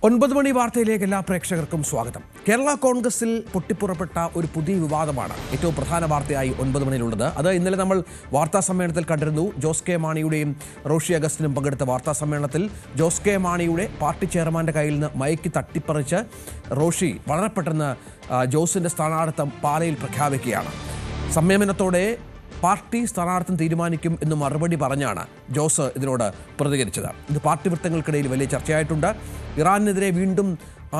9 മണി വാർത്തയിലേക്ക് എല്ലാ പ്രേക്ഷകർക്കും സ്വാഗതം. കേരള കോൺഗ്രസിൽ പൊട്ടിപ്പുറപ്പെട്ട ഒരു പുതിയ വിവാദമാണ് ഏറ്റവും പ്രധാന വാർത്തയായി 9 മണിയിലുള്ളത്. അത് ഇന്നലെ നമ്മൾ വാർത്താ സമ്മേളനത്തിൽ കണ്ടിരുന്നു. ജോസ് കെ മാണിയുടെയും റോഷി അഗസ്റ്റിനും പങ്കെടുത്ത വാർത്താ സമ്മേളനത്തിൽ ജോസ് കെ മാണിയുടെ പാർട്ടി ചെയർമാൻ്റെ കയ്യിൽ നിന്ന് മൈക്ക് തട്ടിപ്പറിച്ച് റോഷി വളരെ പെട്ടെന്ന് ജോസിൻ്റെ സ്ഥാനാർത്ഥിത്വം പാലയിൽ പ്രഖ്യാപിക്കുകയാണ്. സംയമനത്തോടെ പാർട്ടി സ്ഥാനാർത്ഥം തീരുമാനിക്കും എന്ന് മറുപടി പറഞ്ഞാണ് ജോസ് ഇതിനോട് പ്രതികരിച്ചത്. ഇത് പാർട്ടി വൃത്തങ്ങൾക്കിടയിൽ വലിയ ചർച്ചയായിട്ടുണ്ട്. ഇറാനെതിരെ വീണ്ടും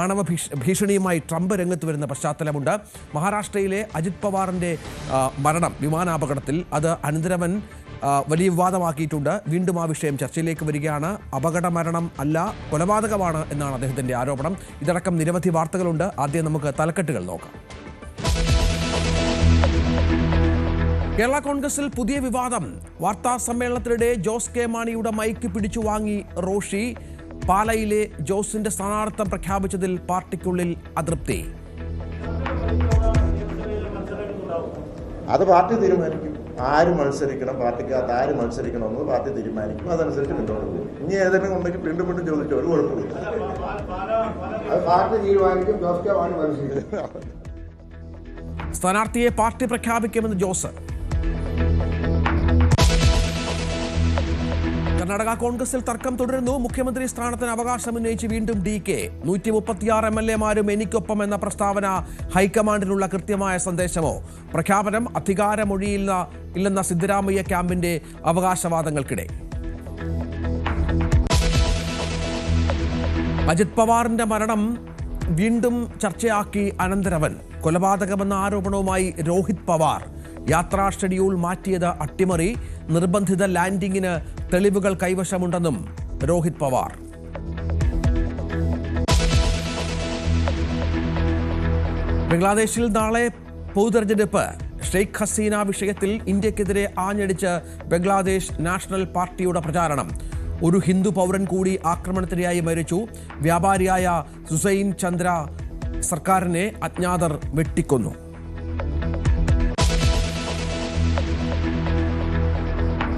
ആണവ ഭീഷണിയുമായി ട്രംപ് രംഗത്ത് വരുന്ന പശ്ചാത്തലമുണ്ട്. മഹാരാഷ്ട്രയിലെ അജിത് പവാറിൻ്റെ മരണം വിമാനാപകടത്തിൽ അത് അനന്തരവൻ വലിയ വിവാദമാക്കിയിട്ടുണ്ട്. വീണ്ടും ആ വിഷയം ചർച്ചയിലേക്ക് വരികയാണ്. അപകട മരണം അല്ല, കൊലപാതകമാണ് എന്നാണ് അദ്ദേഹത്തിൻ്റെ ആരോപണം. ഇതടക്കം നിരവധി വാർത്തകളുണ്ട്. ആദ്യം നമുക്ക് തലക്കെട്ടുകൾ നോക്കാം. കേരള കോൺഗ്രസിൽ പുതിയ വിവാദം. വാർത്താ സമ്മേളനത്തിനിടെ ജോസ് കെ മാണിയുടെ മൈക്ക് പിടിച്ചു വാങ്ങി റോഷി. പാലയിലെ ജോസിന്റെ സ്ഥാനാർത്ഥം പ്രഖ്യാപിച്ചതിൽ പാർട്ടിക്കുള്ളിൽ അതൃപ്തി. അത് പാർട്ടി തീരുമാനിക്കും. ആര് മത്സരിക്കണം, പാർട്ടിക്കകത്ത് ആര് മത്സരിക്കണമെന്ന് പാർട്ടി തീരുമാനിക്കും. അതനുസരിച്ച് മുന്നോട്ട് പോകും. ഇനി ഏതെങ്കിലും ഉണ്ടെങ്കിൽ വീണ്ടും ചോദിച്ചോ, ഒരു കുഴപ്പമില്ല. അത് പാർട്ടി തീരുമാനിക്കും. ജോസ് കെ മാണി മത്സരിക്കും. സ്ഥാനാർത്ഥിയെ പാർട്ടി പ്രഖ്യാപിക്കുമെന്ന് ജോസ്. കർണാടക കോൺഗ്രസിൽ തർക്കം തുടരുന്നു. മുഖ്യമന്ത്രി സ്ഥാനത്തിന് അവകാശം ഉന്നയിച്ച് വീണ്ടും DK. 136 MLA-മാരും എനിക്കൊപ്പം എന്ന പ്രസ്താവന ഹൈക്കമാൻഡിനുള്ള കൃത്യമായ സന്ദേശമോ? പ്രഖ്യാപനം അധികാരമൊഴിയില്ലെന്ന സിദ്ധരാമയ്യ ക്യാമ്പിന്റെ അവകാശവാദങ്ങൾക്കിടെ. അജിത് പവാറിന്റെ മരണം വീണ്ടും ചർച്ചയാക്കി അനന്തരവൻ. കൊലപാതകമെന്ന ആരോപണവുമായി രോഹിത് പവാർ. യാത്രാ ഷെഡ്യൂൾ മാറ്റിയത് അട്ടിമറി. നിർബന്ധിത ലാൻഡിങ്ങിന് തെളിവുകൾ കൈവശമുണ്ടെന്നും രോഹിത് പവാർ. ബംഗ്ലാദേശിൽ നാളെ പൊതുതെരഞ്ഞെടുപ്പ്. ഷെയ്ഖ് ഹസീന വിഷയത്തിൽ ഇന്ത്യക്കെതിരെ ആഞ്ഞടിച്ച് ബംഗ്ലാദേശ് നാഷണൽ പാർട്ടിയുടെ പ്രചാരണം. ഒരു ഹിന്ദു പൗരൻ കൂടി ആക്രമണത്തിനിരയായി മരിച്ചു. വ്യാപാരിയായ സുസൈൻ ചന്ദ്ര സർക്കാരിനെ അജ്ഞാതർ വെട്ടിക്കൊന്നു.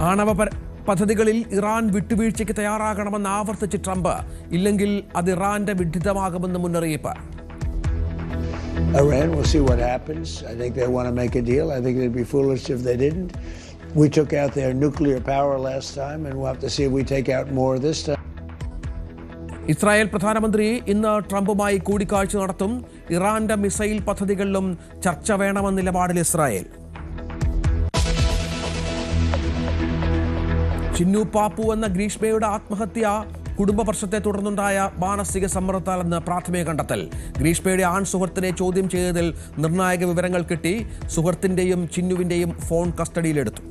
ആണവ പദ്ധതികളിൽ ഇറാൻ വിട്ടുവീഴ്ചയ്ക്ക് തയ്യാറാകണമെന്ന് ആവർത്തിച്ച് ട്രംപ്. ഇല്ലെങ്കിൽ അത് ഇറാന്റെ വിഡ്ഢിതമാകുമെന്ന് മുന്നറിയിപ്പ്. Iran, we'll see what happens. I think they want to make a deal. I think it'd be foolish if they didn't. We took out their nuclear power last time, and we'll have to see if we take out more this time. Israel പ്രധാനമന്ത്രി ഇന്ന് ട്രംപുമായി കൂടിക്കാഴ്ച നടത്തും. ഇറാന്റെ missile പദ്ധതികളിലും ചർച്ച വേണമെന്ന നിലപാടിൽ Israel. Chinnu Pappu എന്ന ഗ്രീഷ്മയുടെ ആത്മഹത്യ കുടുംബ പ്രശ്നത്തെ തുടർന്നുണ്ടായ മാനസിക സമ്മർദ്ദത്താലെന്ന് പ്രാഥമിക കണ്ടെത്തൽ. ഗ്രീഷ്മയുടെ ആൺ സുഹൃത്തിനെ ചോദ്യം ചെയ്തതിൽ നിർണായക വിവരങ്ങൾ കിട്ടി. സുഹൃത്തിന്റെയും ചിന്നുവിന്റെയും ഫോൺ കസ്റ്റഡിയിലെടുത്തു.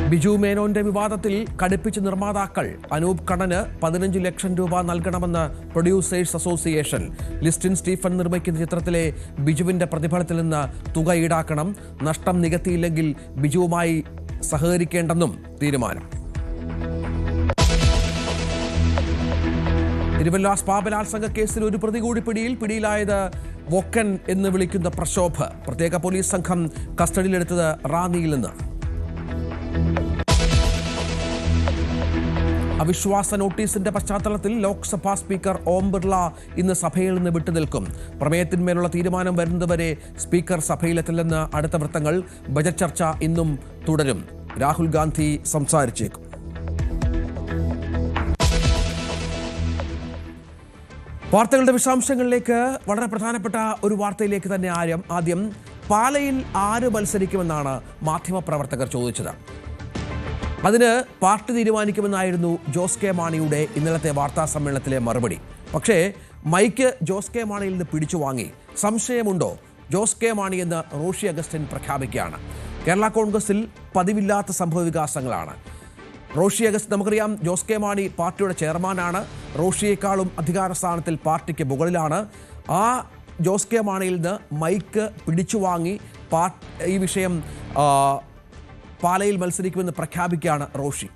ബിജു മേനോന്റെ വിവാദത്തിൽ കടുപ്പിച്ച് നിർമ്മാതാക്കൾ. അനൂപ് കണ്ണന് 15 ലക്ഷം രൂപ നൽകണമെന്ന് പ്രൊഡ്യൂസേഴ്സ് അസോസിയേഷൻ. ലിസ്റ്റിൻ സ്റ്റീഫൻ നിർമ്മിക്കുന്ന ചിത്രത്തിലെ ബിജുവിന്റെ പ്രതിഫലത്തിൽ നിന്ന് തുക ഈടാക്കണം. നഷ്ടം നികത്തിയില്ലെങ്കിൽ ബിജുവുമായി സഹകരിക്കേണ്ടെന്നും തീരുമാനം. തിരുവല്ല സ്പാ ബലാത്സംഗ കേസിൽ ഒരു പ്രതി കൂടി പിടിയിലായത് വോക്കൻ എന്ന് വിളിക്കുന്ന പ്രക്ഷോഭ്. പ്രത്യേക പോലീസ് സംഘം കസ്റ്റഡിയിലെടുത്തത് റാന്നിയിൽ നിന്ന്. അവിശ്വാസ നോട്ടീസിന്റെ പശ്ചാത്തലത്തിൽ ലോക്സഭാ സ്പീക്കർ ഓം ബിർള ഇന്ന് സഭയിൽ നിന്ന് വിട്ടുനിൽക്കും. പ്രമേയത്തിന്മേലുള്ള തീരുമാനം വരുന്നതുവരെ സ്പീക്കർ സഭയിലെത്തില്ലെന്ന് അടുത്ത വൃത്തങ്ങൾ. ബജറ്റ് ചർച്ച ഇന്നും തുടരും. രാഹുൽ ഗാന്ധി സംസാരിച്ചേക്കും. വാർത്തകളുടെ വിശദാംശങ്ങളിലേക്ക്. വളരെ പ്രധാനപ്പെട്ട ഒരു വാർത്തയിലേക്ക് തന്നെ ആദ്യം പാലയിൽ ആര് മത്സരിക്കുമെന്നാണ് മാധ്യമപ്രവർത്തകർ ചോദിച്ചത്. അതിന് പാർട്ടി തീരുമാനിക്കുമെന്നായിരുന്നു ജോസ് കെ മാണിയുടെ ഇന്നലത്തെ വാർത്താ സമ്മേളനത്തിലെ മറുപടി. പക്ഷേ മൈക്ക് ജോസ് കെ മാണിയിൽ നിന്ന് പിടിച്ചു വാങ്ങി. സംശയമുണ്ടോ? ജോസ് കെ മാണി എന്ന് റോഷി അഗസ്റ്റിൻ പ്രഖ്യാപിക്കുകയാണ്. കേരള കോൺഗ്രസിൽ പതിവില്ലാത്ത സംഭവവികാസങ്ങളാണ്. റോഷി അഗസ്റ്റിൻ, നമുക്കറിയാം, ജോസ് കെ മാണി പാർട്ടിയുടെ ചെയർമാനാണ്. റോഷിയേക്കാളും അധികാര സ്ഥാനത്തിൽ പാർട്ടിക്ക് മുകളിലാണ്. ആ ജോസ് കെ മാണിയിൽ നിന്ന് മൈക്ക് പിടിച്ചു വാങ്ങി ഈ വിഷയം പാലയിൽ മത്സരിക്കുമെന്ന് പ്രഖ്യാപിക്കുകയാണ് റോഷി.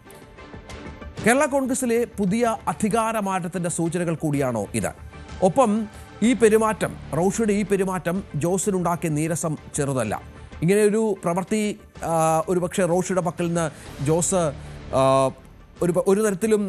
കേരള കോൺഗ്രസിലെ പുതിയ അധികാരമാറ്റത്തിൻ്റെ സൂചനകൾ കൂടിയാണോ ഇത്? ഒപ്പം ഈ പെരുമാറ്റം, റോഷിയുടെ ഈ പെരുമാറ്റം ജോസിനുണ്ടാക്കിയ നീരസം ചെറുതല്ല. ഇങ്ങനെയൊരു പ്രവൃത്തി ഒരുപക്ഷെ റോഷിയുടെ പക്കൽ നിന്ന് ജോസ് ഒരു തരത്തിലും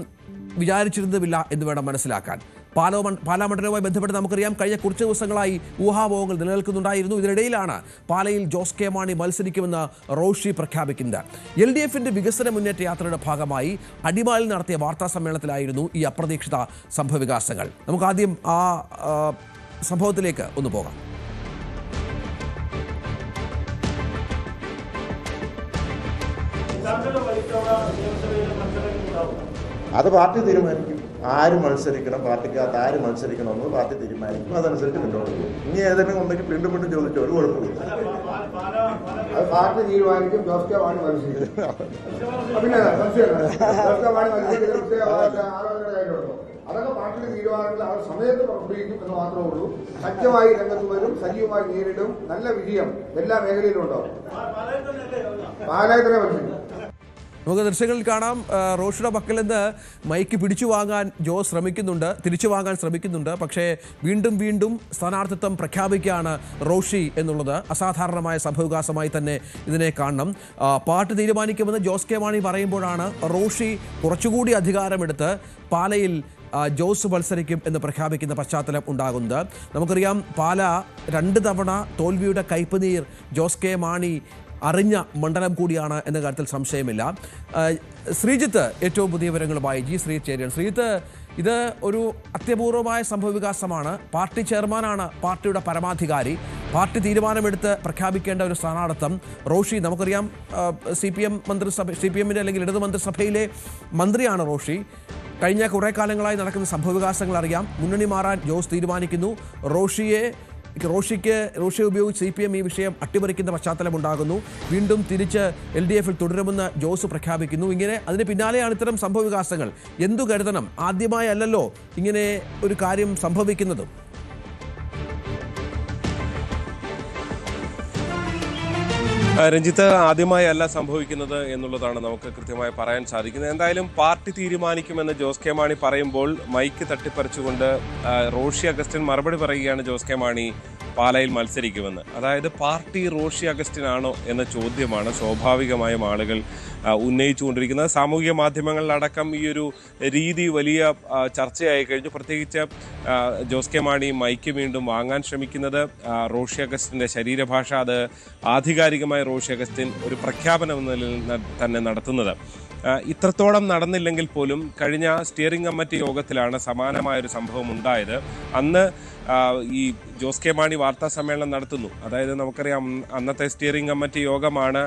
വിചാരിച്ചിരുന്നതുമില്ല എന്ന് വേണം മനസ്സിലാക്കാൻ. പാലാ മണ്ഡലവുമായി ബന്ധപ്പെട്ട് നമുക്കറിയാം, കഴിഞ്ഞ കുറച്ച് ദിവസങ്ങളായി ഊഹാപോഹങ്ങൾ നിലനിൽക്കുന്നുണ്ടായിരുന്നു. ഇതിനിടയിലാണ് പാലയിൽ ജോസ് കെ മാണി മത്സരിക്കുമെന്ന് റോഷി പ്രഖ്യാപിക്കുന്നത്. LDFന്റെ വികസന മുന്നേറ്റ യാത്രയുടെ ഭാഗമായി അടിമാലിൽ നടത്തിയ വാർത്താ സമ്മേളനത്തിലായിരുന്നു ഈ അപ്രതീക്ഷിത സംഭവവികാസങ്ങൾ. നമുക്ക് ആദ്യം ആ സംഭവത്തിലേക്ക് ഒന്ന് പോകാം. അത് പാർട്ടി തീരുമാനിക്കും. ആര് മത്സരിക്കണം, പാർട്ടിക്കകത്ത് ആര് മത്സരിക്കണം എന്നത് പാർട്ടി തീരുമാനിക്കും. അതനുസരിച്ച് മുന്നോട്ട് പോകും. ഇനി ഏതെങ്കിലും ഉണ്ടെങ്കിൽ വീണ്ടും ചോദിച്ചോ, ഒരു കുഴപ്പമില്ല. അത് പാർട്ടി തീരുമാനിക്കും. ജോസ് കെ മാണി മത്സരിക്കും. പിന്നെ ജോസ് കെ മാണി മത്സരിക്കുന്ന ആലോചനയുടെ കാര്യമുണ്ടോ? അതൊക്കെ പാർട്ടിയുടെ തീരുമാനങ്ങൾ അവർ സമയത്ത് പുറപ്പെടുവിക്കും എന്ന് മാത്രമേ ഉള്ളൂ. സജ്ജമായി രംഗത്ത് വരും, സജീവമായി നേരിടും. നല്ല വിജയം എല്ലാ മേഖലയിലും ഉണ്ടാവും. പാലായി തന്നെ മത്സരിക്കും. നമുക്ക് ദൃശ്യങ്ങളിൽ കാണാം, റോഷിയുടെ പക്കൽ നിന്ന് മൈക്ക് തിരിച്ചു വാങ്ങാൻ ശ്രമിക്കുന്നുണ്ട്. പക്ഷേ വീണ്ടും സ്ഥാനാർത്ഥിത്വം പ്രഖ്യാപിക്കുകയാണ് റോഷി എന്നുള്ളത് അസാധാരണമായ സംഭവവികാസമായി തന്നെ ഇതിനെ കാണണം. പാർട്ടി തീരുമാനിക്കുമെന്ന് ജോസ് കെ മാണി പറയുമ്പോഴാണ് റോഷി കുറച്ചുകൂടി അധികാരമെടുത്ത് പാലയിൽ ജോസ് മത്സരിക്കും എന്ന് പ്രഖ്യാപിക്കുന്ന പശ്ചാത്തലം ഉണ്ടാകുന്നത്. നമുക്കറിയാം, പാല 2 തവണ തോൽവിയുടെ കയ്പുനീർ ജോസ് കെ മാണി അറിഞ്ഞ മണ്ഡലം കൂടിയാണ് എന്ന കാര്യത്തിൽ സംശയമില്ല. ശ്രീജിത്ത് ഏറ്റവും പുതിയ വിവരങ്ങളുമായി ശ്രീജിത്ത് ചേരുകയാണ്. ശ്രീജിത്ത്, ഇത് ഒരു അത്യപൂർവമായ സംഭവവികാസമാണ്. പാർട്ടി ചെയർമാനാണ് പാർട്ടിയുടെ പരമാധികാരി. പാർട്ടി തീരുമാനമെടുത്ത് പ്രഖ്യാപിക്കേണ്ട ഒരു സ്ഥാനാർത്ഥം റോഷി. നമുക്കറിയാം, CPMന്റെ അല്ലെങ്കിൽ ഇടതു മന്ത്രിസഭയിലെ മന്ത്രിയാണ് റോഷി. കഴിഞ്ഞ കുറേ കാലങ്ങളായി നടക്കുന്ന സംഭവവികാസങ്ങൾ അറിയാം. മുന്നണി മാറാൻ ജോസ് തീരുമാനിക്കുന്നു. റോഷിയെ ഉപയോഗിച്ച് CPM ഈ വിഷയം അട്ടിമറിക്കുന്ന പശ്ചാത്തലമുണ്ടാകുന്നു. വീണ്ടും തിരിച്ച് LDFൽ തുടരുമെന്ന് ജോസ് പ്രഖ്യാപിക്കുന്നു. ഇങ്ങനെ അതിന് പിന്നാലെയാണ് ഇത്തരം സംഭവവികാസങ്ങൾ. എന്തു കരുതണം? ആദ്യമായല്ലോ ഇങ്ങനെ ഒരു കാര്യം സംഭവിക്കുന്നതും. രഞ്ജിത്ത്, ആദ്യമായല്ല സംഭവിക്കുന്നത് എന്നുള്ളതാണ് നമുക്ക് കൃത്യമായി പറയാൻ സാധിക്കുന്നത്. എന്തായാലും പാർട്ടി തീരുമാനിക്കുമെന്ന് ജോസ് കെ മാണി പറയുമ്പോൾ മൈക്ക് തട്ടിപ്പറിച്ചുകൊണ്ട് റോഷി അഗസ്റ്റിൻ മറുപടി പറയുകയാണ് ജോസ് കെ മാണി പാലയിൽ മത്സരിക്കുമെന്ന്. അതായത് പാർട്ടി റോഷി അഗസ്റ്റിനാണോ എന്ന ചോദ്യമാണ് സ്വാഭാവികമായും ആളുകൾ ഉന്നയിച്ചുകൊണ്ടിരിക്കുന്നത്. സാമൂഹിക മാധ്യമങ്ങളിലടക്കം ഈ ഒരു രീതി വലിയ ചർച്ചയായി കഴിഞ്ഞു. പ്രത്യേകിച്ച് ജോസ് കെ മാണി മൈക്ക് വീണ്ടും വാങ്ങാൻ ശ്രമിക്കുന്നത്, റോഷി അഗസ്റ്റിൻ്റെ ശരീരഭാഷ, അത് ആധികാരികമായി റോഷി അഗസ്റ്റിൻ ഒരു പ്രഖ്യാപനം എന്ന നിലയിൽ തന്നെ നടത്തുന്നത്. ഇത്രത്തോളം നടന്നില്ലെങ്കിൽ പോലും കഴിഞ്ഞ സ്റ്റിയറിംഗ് കമ്മിറ്റി യോഗത്തിലാണ് സമാനമായൊരു സംഭവം ഉണ്ടായത്. അന്ന് ഈ ജോസ് കെ മാണി വാർത്താ സമ്മേളനം നടത്തുന്നു. അതായത് നമുക്കറിയാം, അന്നത്തെ സ്റ്റിയറിംഗ് കമ്മിറ്റി യോഗമാണ്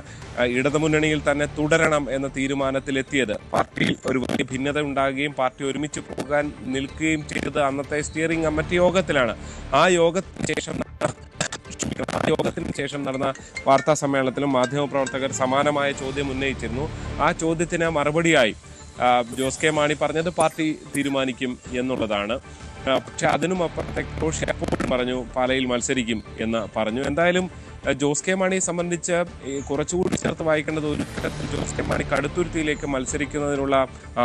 ഇടതുമുന്നണിയിൽ തന്നെ തുടരണം എന്ന തീരുമാനത്തിലെത്തിയത്. പാർട്ടിയിൽ ഒരു വലിയ ഭിന്നത ഉണ്ടാകുകയും പാർട്ടി ഒരുമിച്ച് പോകാൻ നിൽക്കുകയും ചെയ്തത് അന്നത്തെ സ്റ്റിയറിംഗ് കമ്മിറ്റി യോഗത്തിലാണ്. ആ യോഗത്തിന് ശേഷം നടന്ന വാർത്താ സമ്മേളനത്തിലും മാധ്യമപ്രവർത്തകർ സമാനമായ ചോദ്യം ഉന്നയിച്ചിരുന്നു. ആ ചോദ്യത്തിന് മറുപടിയായി ജോസ് കെ മാണി പറഞ്ഞത് പാർട്ടി തീരുമാനിക്കും എന്നുള്ളതാണ്. പക്ഷെ അതിനും അപ്പുറത്തേക്ക് റോഷി അപ്പോഴും പറഞ്ഞു പാലയിൽ മത്സരിക്കും എന്ന് പറഞ്ഞു. എന്തായാലും ജോസ് കെ മാണിയെ സംബന്ധിച്ച് കുറച്ചുകൂടി ചേർത്ത് വായിക്കേണ്ടത്, ഒരു തരത്തിൽ ജോസ് കെ മാണി കടുത്തുരുത്തിയിലേക്ക് മത്സരിക്കുന്നതിനുള്ള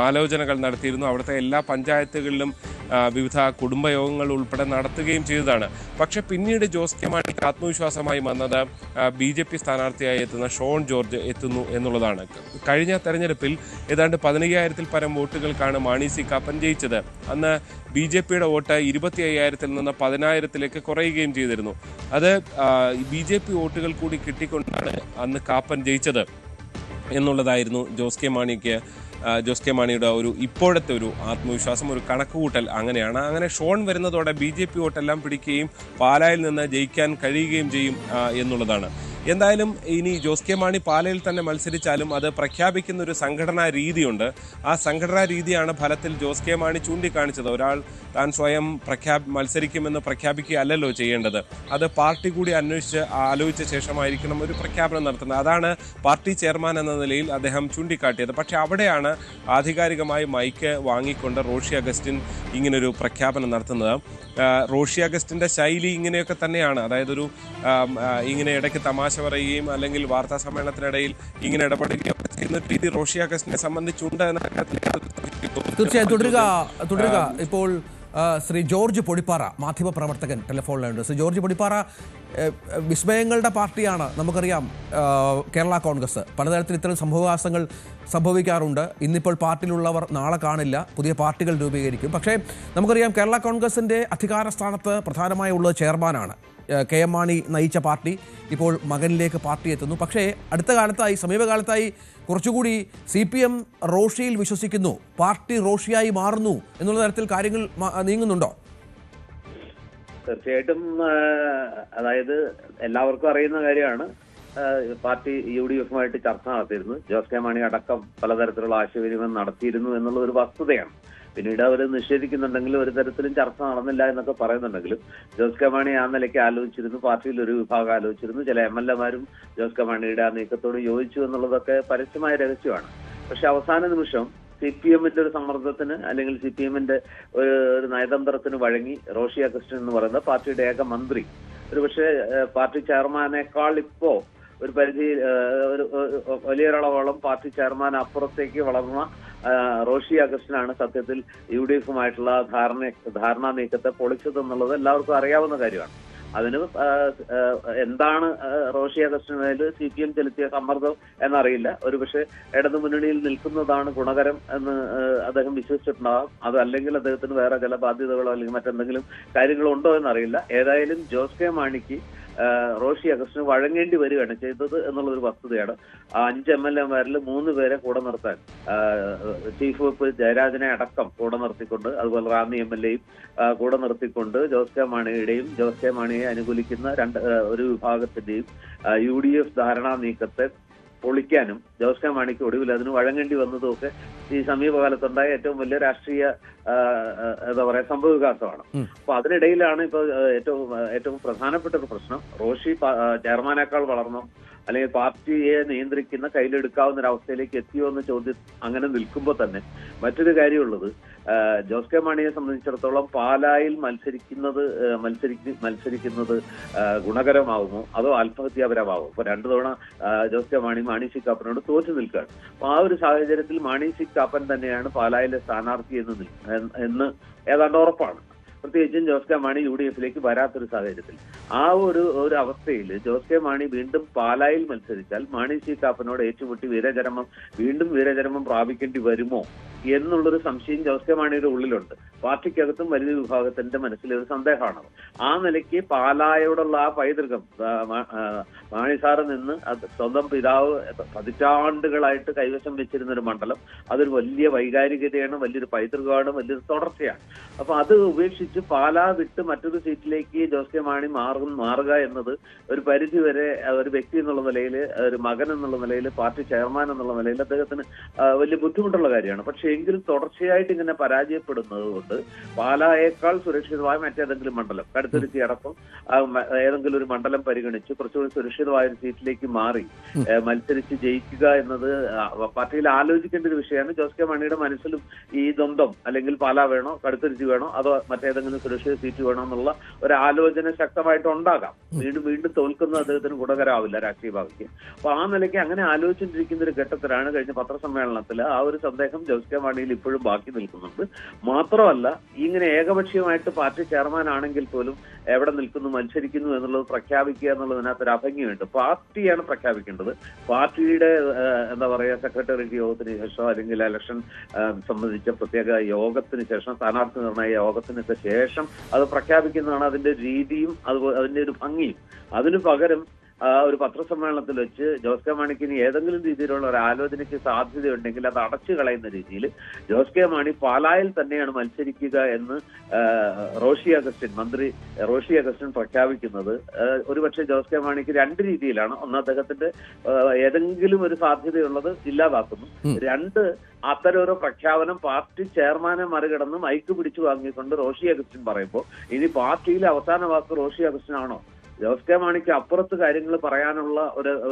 ആലോചനകൾ നടത്തിയിരുന്നു. അവിടുത്തെ എല്ലാ പഞ്ചായത്തുകളിലും വിവിധ കുടുംബയോഗങ്ങൾ ഉൾപ്പെടെ നടത്തുകയും ചെയ്തതാണ്. പക്ഷെ പിന്നീട് ജോസ് കെ മാണിക്ക് ആത്മവിശ്വാസമായി വന്നത് BJP സ്ഥാനാർത്ഥിയായി എത്തുന്ന ഷോൺ ജോർജ് എത്തുന്നു എന്നുള്ളതാണ്. കഴിഞ്ഞ തെരഞ്ഞെടുപ്പിൽ ഏതാണ്ട് 15,000-ൽ പരം വോട്ടുകൾക്കാണ് മാണി സി കാപ്പൻ ജയിച്ചത്. അന്ന് BJPയുടെ വോട്ട് 25,000-ൽ നിന്ന് 10,000-ലേക്ക് കുറയുകയും ചെയ്തിരുന്നു. അത് BJP വോട്ടുകൾ കൂടി കിട്ടിക്കൊണ്ടാണ് അന്ന് കാപ്പൻ ജയിച്ചത് എന്നുള്ളതായിരുന്നു ജോസ് കെ മാണിയുടെ ഒരു ഇപ്പോഴത്തെ ഒരു ആത്മവിശ്വാസം, ഒരു കണക്കുകൂട്ടൽ അങ്ങനെയാണ്. അങ്ങനെ ഷോൺ വരുന്നതോടെ BJP വോട്ടെല്ലാം പിടിക്കുകയും പാലായിൽ നിന്ന് ജയിക്കാൻ കഴിയുകയും ചെയ്യും എന്നുള്ളതാണ്. എന്തായാലും ഇനി ജോസ് കെ മാണി പാലയിൽ തന്നെ മത്സരിച്ചാലും അത് പ്രഖ്യാപിക്കുന്ന ഒരു സംഘടനാ രീതിയുണ്ട്. ആ സംഘടനാ രീതിയാണ് ഫലത്തിൽ ജോസ് കെ മാണി ചൂണ്ടിക്കാണിച്ചത്. ഒരാൾ താൻ സ്വയം മത്സരിക്കുമെന്ന് പ്രഖ്യാപിക്കുകയല്ലല്ലോ ചെയ്യേണ്ടത്. അത് പാർട്ടി കൂടി ആലോചിച്ച ശേഷമായിരിക്കണം ഒരു പ്രഖ്യാപനം നടത്തുന്നത്. അതാണ് പാർട്ടി ചെയർമാൻ എന്ന നിലയിൽ അദ്ദേഹം ചൂണ്ടിക്കാട്ടിയത്. പക്ഷേ അവിടെയാണ് ആധികാരികമായി മൈക്ക് വാങ്ങിക്കൊണ്ട് റോഷി അഗസ്റ്റിൻ ഇങ്ങനൊരു പ്രഖ്യാപനം നടത്തുന്നത്. റോഷി അഗസ്റ്റിൻ്റെ ശൈലി ഇങ്ങനെയൊക്കെ തന്നെയാണ്. അതായത് ഇങ്ങനെ ഇടയ്ക്ക് തമാശ പറയുകയും അല്ലെങ്കിൽ വാർത്താ സമ്മേളനത്തിനിടയിൽ ഇങ്ങനെ ഇടപെടുകയും ഒക്കെ ചെയ്യുന്ന രീതി റോഷി അഗസ്റ്റിനെ സംബന്ധിച്ചുണ്ട് എന്ന കാര്യത്തിൽ തീർച്ചയായും തുടരുക. ഇപ്പോൾ ശ്രീ ജോർജ് പൊടിപ്പാറ മാധ്യമപ്രവർത്തകൻ ടെലിഫോണിലുണ്ട്. ശ്രീ ജോർജ് പൊടിപ്പാറ, വിസ്മയങ്ങളുടെ പാർട്ടിയാണ് നമുക്കറിയാം കേരള കോൺഗ്രസ്. പലതരത്തിൽ ഇത്തരം സംഭവവികാസങ്ങൾ സംഭവിക്കാറുണ്ട്. ഇന്നിപ്പോൾ പാർട്ടിയിലുള്ളവർ നാളെ കാണില്ല, പുതിയ പാർട്ടികൾ രൂപീകരിക്കും. പക്ഷേ നമുക്കറിയാം കേരള കോൺഗ്രസിൻ്റെ അധികാര സ്ഥാനത്ത് പ്രധാനമായി ഉള്ളത് ചെയർമാനാണ്. കെ എം മാണി നയിച്ച പാർട്ടി ഇപ്പോൾ മകനിലേക്ക് പാർട്ടി എത്തുന്നു. പക്ഷേ അടുത്ത കാലത്തായി, സമീപകാലത്തായി കുറച്ചുകൂടി CPM റോഷിയിൽ വിശ്വസിക്കുന്നു, പാർട്ടി റോഷിയായി മാറുന്നു എന്നുള്ള തരത്തിൽ കാര്യങ്ങൾ നീങ്ങുന്നുണ്ടോ? തീർച്ചയായിട്ടും. അതായത് എല്ലാവർക്കും അറിയുന്ന കാര്യമാണ്, പാർട്ടി UDF-ഉമായിട്ട് ചർച്ച നടത്തിയിരുന്നു. ജോസ് കെ മാണി അടക്കം പലതരത്തിലുള്ള ആശയവിനിമയം നടത്തിയിരുന്നു എന്നുള്ള ഒരു വസ്തുതയാണ്. പിന്നീട് അവർ നിഷേധിക്കുന്നുണ്ടെങ്കിലും ഒരു തരത്തിലും ചർച്ച നടന്നില്ല എന്നൊക്കെ പറയുന്നുണ്ടെങ്കിലും ജോസ് കെ മാണി ആ നിലയ്ക്ക് ആലോചിച്ചിരുന്നു, പാർട്ടിയിൽ ഒരു വിഭാഗം ആലോചിച്ചിരുന്നു. ചില MLA-മാരും ജോസ് കെ മാണിയുടെ ആ നീക്കത്തോട് യോജിച്ചു എന്നുള്ളതൊക്കെ പരസ്യമായ രഹസ്യമാണ്. പക്ഷെ അവസാന നിമിഷം CPM-ന്റെ ഒരു സമ്മർദ്ദത്തിന് അല്ലെങ്കിൽ CPM-ന്റെ ഒരു നയതന്ത്രത്തിന് വഴങ്ങി റോഷി അഗസ്റ്റിൻ എന്ന് പറയുന്ന പാർട്ടിയുടെ ഏക മന്ത്രി, ഒരുപക്ഷെ പാർട്ടി ചെയർമാനേക്കാൾ ഇപ്പോ ഒരു പരിധി ഒരു വലിയൊരളവോളം പാർട്ടി ചെയർമാൻ അപ്പുറത്തേക്ക് വളർന്ന റോഷി അഗസ്റ്റിനാണ് സത്യത്തിൽ UDF-ഉമായിട്ടുള്ള ധാരണാ നീക്കത്തെ പൊളിച്ചതെന്നുള്ളത് എല്ലാവർക്കും അറിയാവുന്ന കാര്യമാണ്. അതിന് എന്താണ് റോഷി അഗസ്റ്റിനുമേൽ CPM ചെലുത്തിയ സമ്മർദ്ദം എന്നറിയില്ല. ഒരുപക്ഷെ ഇടതു മുന്നണിയിൽ നിൽക്കുന്നതാണ് ഗുണകരം എന്ന് അദ്ദേഹം വിശ്വസിച്ചിട്ടുണ്ടാകാം. അതല്ലെങ്കിൽ അദ്ദേഹത്തിന് വേറെ ചില ബാധ്യതകളോ അല്ലെങ്കിൽ മറ്റെന്തെങ്കിലും കാര്യങ്ങളോ ഉണ്ടോ എന്നറിയില്ല. ഏതായാലും ജോസ് കെ മാണിക്ക് റോഷി അഗസ്റ്റിന് വഴങ്ങേണ്ടി വരികയാണ് ചെയ്തത് എന്നുള്ളൊരു വസ്തുതയാണ്. 5 MLA-മാരിൽ 3 പേരെ കൂടെ നിർത്താൻ ചീഫ് വിപ്പ് ജയരാജനെ അടക്കം കൂടെ നിർത്തിക്കൊണ്ട്, അതുപോലെ റാന്നി MLA-യും കൂടെ നിർത്തിക്കൊണ്ട് ജോസ് കെ മാണിയുടെയും ജോസ് കെ മാണിയെ അനുകൂലിക്കുന്ന ഒരു വിഭാഗത്തിന്റെയും UDF ധാരണാ നീക്കത്തെ പൊളിക്കാനും ജോസ് കെ മാണിക്ക് ഒടുവിൽ അതിന് വഴങ്ങേണ്ടി വന്നതും ഒക്കെ ഈ സമീപകാലത്തുണ്ടായ ഏറ്റവും വലിയ രാഷ്ട്രീയ എന്താ പറയാ സംഭവവികാസമാണ്. അപ്പൊ അതിനിടയിലാണ് ഇപ്പൊ ഏറ്റവും പ്രധാനപ്പെട്ട ഒരു പ്രശ്നം, റോഷി ചെയർമാനേക്കാൾ വളർന്നോ അല്ലെങ്കിൽ പാർട്ടിയെ നിയന്ത്രിക്കുന്ന കയ്യിലെടുക്കാവുന്ന ഒരു അവസ്ഥയിലേക്ക് എത്തിയോ എന്ന ചോദ്യം അങ്ങനെ നിൽക്കുമ്പോൾ തന്നെ മറ്റൊരു കാര്യമുള്ളത്, ജോസ് കെ മാണിയെ സംബന്ധിച്ചിടത്തോളം പാലായിൽ മത്സരിക്കുന്നത് ഗുണകരമാവുമോ അതോ ആത്മഹത്യാപരമാവും? ഇപ്പൊ 2 തവണ ജോസ് കെ മാണി സി കാപ്പനോട് തോറ്റു നിൽക്കുകയാണ്. അപ്പൊ ആ ഒരു സാഹചര്യത്തിൽ മാണി സി കാപ്പൻ തന്നെയാണ് പാലായിലെ സ്ഥാനാർത്ഥി എന്ന് ഏതാണ്ട് ഉറപ്പാണ്. പ്രത്യേകിച്ചും ജോസ് കെ മാണി UDF-ലേക്ക് വരാത്തൊരു സാഹചര്യത്തിൽ ആ ഒരു അവസ്ഥയിൽ ജോസ് കെ മാണി വീണ്ടും പാലായിൽ മത്സരിച്ചാൽ മാണി സി കാപ്പനോട് ഏറ്റുമുട്ടി വീണ്ടും വീരചരമം പ്രാപിക്കേണ്ടി വരുമോ എന്നുള്ളൊരു സംശയം ജോസ് കെ മാണിയുടെ ഉള്ളിലുണ്ട്. പാർട്ടിക്കകത്തും വലിയ വിഭാഗത്തിന്റെ മനസ്സിലെ ഒരു സന്ദേഹമാണത്. ആ നിലയ്ക്ക് പാലായോടുള്ള ആ പൈതൃകം മാണി സാറ് നിന്ന് സ്വന്തം പിതാവ് പതിറ്റാണ്ടുകളായിട്ട് കൈവശം വെച്ചിരുന്ന ഒരു മണ്ഡലം, അതൊരു വലിയ വൈകാരികതയാണ്, വലിയൊരു പൈതൃകമാണ്, വലിയൊരു തുടർച്ചയാണ്. അപ്പൊ അത് ഉപേക്ഷിച്ച് പാലാ വിട്ട് മറ്റൊരു സീറ്റിലേക്ക് ജോസ് കെ മാണി മാറുക എന്നത് ഒരു പരിധി വരെ ഒരു വ്യക്തി എന്നുള്ള നിലയിൽ, ഒരു മകൻ എന്നുള്ള നിലയിൽ, പാർട്ടി ചെയർമാൻ എന്നുള്ള നിലയിൽ അദ്ദേഹത്തിന് വലിയ ബുദ്ധിമുട്ടുള്ള കാര്യമാണ്. പക്ഷെ എങ്കിലും തുടർച്ചയായിട്ട് ഇങ്ങനെ പരാജയപ്പെടുന്നത് കൊണ്ട് പാലായേക്കാൾ സുരക്ഷിതമായ മറ്റേതെങ്കിലും മണ്ഡലം, കടുത്തുരുത്തി അടക്കം ഏതെങ്കിലും ഒരു മണ്ഡലം പരിഗണിച്ച് കുറച്ചുകൂടി സുരക്ഷിതമായ ഒരു സീറ്റിലേക്ക് മാറി മത്സരിച്ച് ജയിക്കുക എന്നത് പാർട്ടിയിൽ ആലോചിക്കേണ്ട ഒരു വിഷയമാണ്. ജോസ് കെ മാണിയുടെ മനസ്സിലും ഈ ദ്വന്ദ്വം, അല്ലെങ്കിൽ പാലാ വേണോ കടുത്തുരുത്തി വേണോ അതോ മറ്റേതെങ്കിലും സുരക്ഷിത സീറ്റ് വേണോ എന്നുള്ള ഒരു ആലോചന ശക്തമായിട്ട് ഉണ്ടാകാം. വീണ്ടും തോൽക്കുന്നത് അദ്ദേഹത്തിന് ഗുണകരമാവില്ല രാഷ്ട്രീയ ഭാവിക്ക്. അപ്പൊ ആ നിലയ്ക്ക് അങ്ങനെ ആലോചിച്ചിരിക്കുന്ന ഒരു ഘട്ടത്തിലാണ് കഴിഞ്ഞ പത്രസമ്മേളനത്തിൽ ആ ഒരു സന്ദേഹം ജോസ് കെ മാണിയിൽ ഇപ്പോഴും ബാക്കി നിൽക്കുന്നുണ്ട്. മാത്രമല്ല, ഇങ്ങനെ ഏകപക്ഷീയമായിട്ട് പാർട്ടി ചെയർമാൻ ആണെങ്കിൽ പോലും എവിടെ നിൽക്കുന്നു, മത്സരിക്കുന്നു എന്നുള്ളത് പ്രഖ്യാപിക്കുക എന്നുള്ളതിനകത്തൊരു അഭംഗിയുണ്ട്. പാർട്ടിയാണ് പ്രഖ്യാപിക്കേണ്ടത്. പാർട്ടിയുടെ എന്താ പറയാ സെക്രട്ടേറിയറ്റ് യോഗത്തിന് ശേഷം അല്ലെങ്കിൽ ഇലക്ഷൻ സംബന്ധിച്ച പ്രത്യേക യോഗത്തിന് ശേഷം, സ്ഥാനാർത്ഥി നിർണയ യോഗത്തിനൊക്കെ ശേഷം അത് പ്രഖ്യാപിക്കുന്നതാണ് അതിന്റെ രീതിയും അതിന്റെ ഒരു ഭംഗിയും. അതിനു പകരം ഒരു പത്രസമ്മേളനത്തിൽ വെച്ച് ജോസ് കെ മാണിക്ക് ഇനി ഏതെങ്കിലും രീതിയിലുള്ള ഒരു ആലോചനയ്ക്ക് സാധ്യതയുണ്ടെങ്കിൽ അത് അടച്ചു കളയുന്ന രീതിയിൽ ജോസ് കെ മാണി പാലായിൽ തന്നെയാണ് മത്സരിക്കുക എന്ന് മന്ത്രി റോഷി അഗസ്റ്റിൻ പ്രഖ്യാപിക്കുന്നത് ഒരുപക്ഷെ ജോസ് കെ മാണിക്ക് 2 രീതിയിലാണ്. ഒന്ന്, അദ്ദേഹത്തിന്റെ ഏതെങ്കിലും ഒരു സാധ്യതയുള്ളത് ഇല്ലാതാക്കുന്നു. 2, അത്തരം ഒരു പ്രഖ്യാപനം പാർട്ടി ചെയർമാനെ മറികടന്ന് മൈക്ക് പിടിച്ചു വാങ്ങിക്കൊണ്ട് റോഷി അഗസ്റ്റിൻ പറയുമ്പോൾ ഇനി പാർട്ടിയിലെ അവസാന വാക്ക് റോഷി അഗസ്റ്റിനാണോ? ജോസ് കെ മാണിക്ക് അപ്പുറത്ത് കാര്യങ്ങൾ പറയാനുള്ള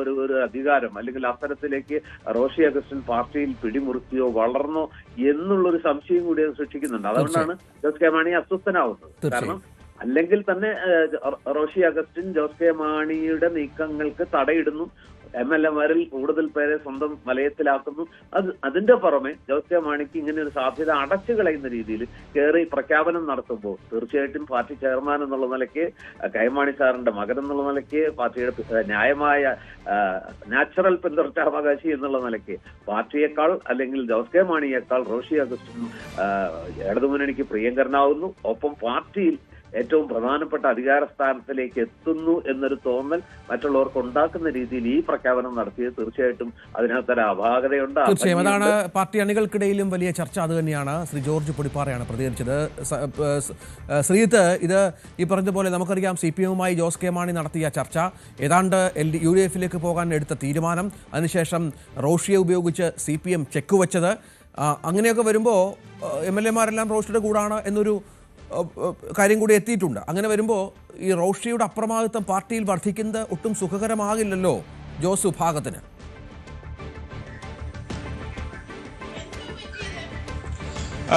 ഒരു അധികാരം അല്ലെങ്കിൽ അത്തരത്തിലേക്ക് റോഷി അഗസ്റ്റിൻ പാർട്ടിയിൽ പിടിമുറുക്കിയോ വളർന്നോ എന്നുള്ളൊരു സംശയം കൂടി അത് സൃഷ്ടിക്കുന്നുണ്ട്. അതുകൊണ്ടാണ് ജോസ് കെ മാണി അസ്വസ്ഥനാവുന്നത്. കാരണം അല്ലെങ്കിൽ തന്നെ റോഷി അഗസ്റ്റിൻ ജോസ് കെ മാണിയുടെ നീക്കങ്ങൾക്ക് തടയിടുന്നു, MLA-മാരിൽ കൂടുതൽ പേരെ സ്വന്തം വലയത്തിലാക്കുന്നു. അതിന്റെ പുറമെ ജോസ് കെ മാണിക്ക് ഇങ്ങനെ ഒരു സാധ്യത അടച്ചു കളയുന്ന രീതിയിൽ കയറി പ്രഖ്യാപനം നടത്തുമ്പോൾ തീർച്ചയായിട്ടും പാർട്ടി ചെയർമാൻ എന്നുള്ള നിലയ്ക്ക്, കൈമാണി സാറിന്റെ മകൻ എന്നുള്ള നിലയ്ക്ക്, പാർട്ടിയുടെ ന്യായമായ നാച്ചുറൽ പിന്തുടർച്ചാവകാശി എന്നുള്ള നിലയ്ക്ക് പാർട്ടിയേക്കാൾ അല്ലെങ്കിൽ ജോസ് കെ മാണിയേക്കാൾ റോഷി അഗസ്റ്റിൻ ഇടതുമുന്നണിക്ക് പ്രിയങ്കരനാവുന്നു. ഒപ്പം പാർട്ടിയിൽ ഏറ്റവും പ്രധാനപ്പെട്ട അധികാര സ്ഥാനത്തിലേക്ക് എത്തുന്നു എന്നൊരു തോന്നൽ മറ്റുള്ളവർക്ക് ഉണ്ടാക്കുന്ന രീതിയിൽ ഈ പ്രഖ്യാപനം നടത്തിയത് തീർച്ചയായിട്ടും അതിനകത്തൊരു അപാകതയുണ്ട്. തീർച്ചയായും അതാണ് പാർട്ടി അണികൾക്കിടയിലും വലിയ ചർച്ച. അത് തന്നെയാണ് ശ്രീ ജോർജ് പൊടിപ്പാറയാണ് പ്രതികരിച്ചത്. ശ്രീജിത്ത്, ഇത് ഈ പറഞ്ഞതുപോലെ നമുക്കറിയാം CPM-മായി ജോസ് കെ മാണി നടത്തിയ ചർച്ച, ഏതാണ്ട് UDF-ലേക്ക് പോകാൻ എടുത്ത തീരുമാനം, അതിനുശേഷം റോഷിയെ ഉപയോഗിച്ച് CPM ചെക്ക് വെച്ചത്, അങ്ങനെയൊക്കെ വരുമ്പോൾ MLA-മാരെല്ലാം റോഷിയുടെ കൂടാണ് എന്നൊരു കാര്യം കൂടി എത്തിയിട്ടുണ്ട്. അങ്ങനെ വരുമ്പോൾ ഈ റോഷിയുടെ അപ്രമാദിത്വം പാർട്ടിയിൽ വർദ്ധിക്കുന്നത് ഒട്ടും സുഖകരമാകില്ലല്ലോ ജോസ് വിഭാഗത്തിന്.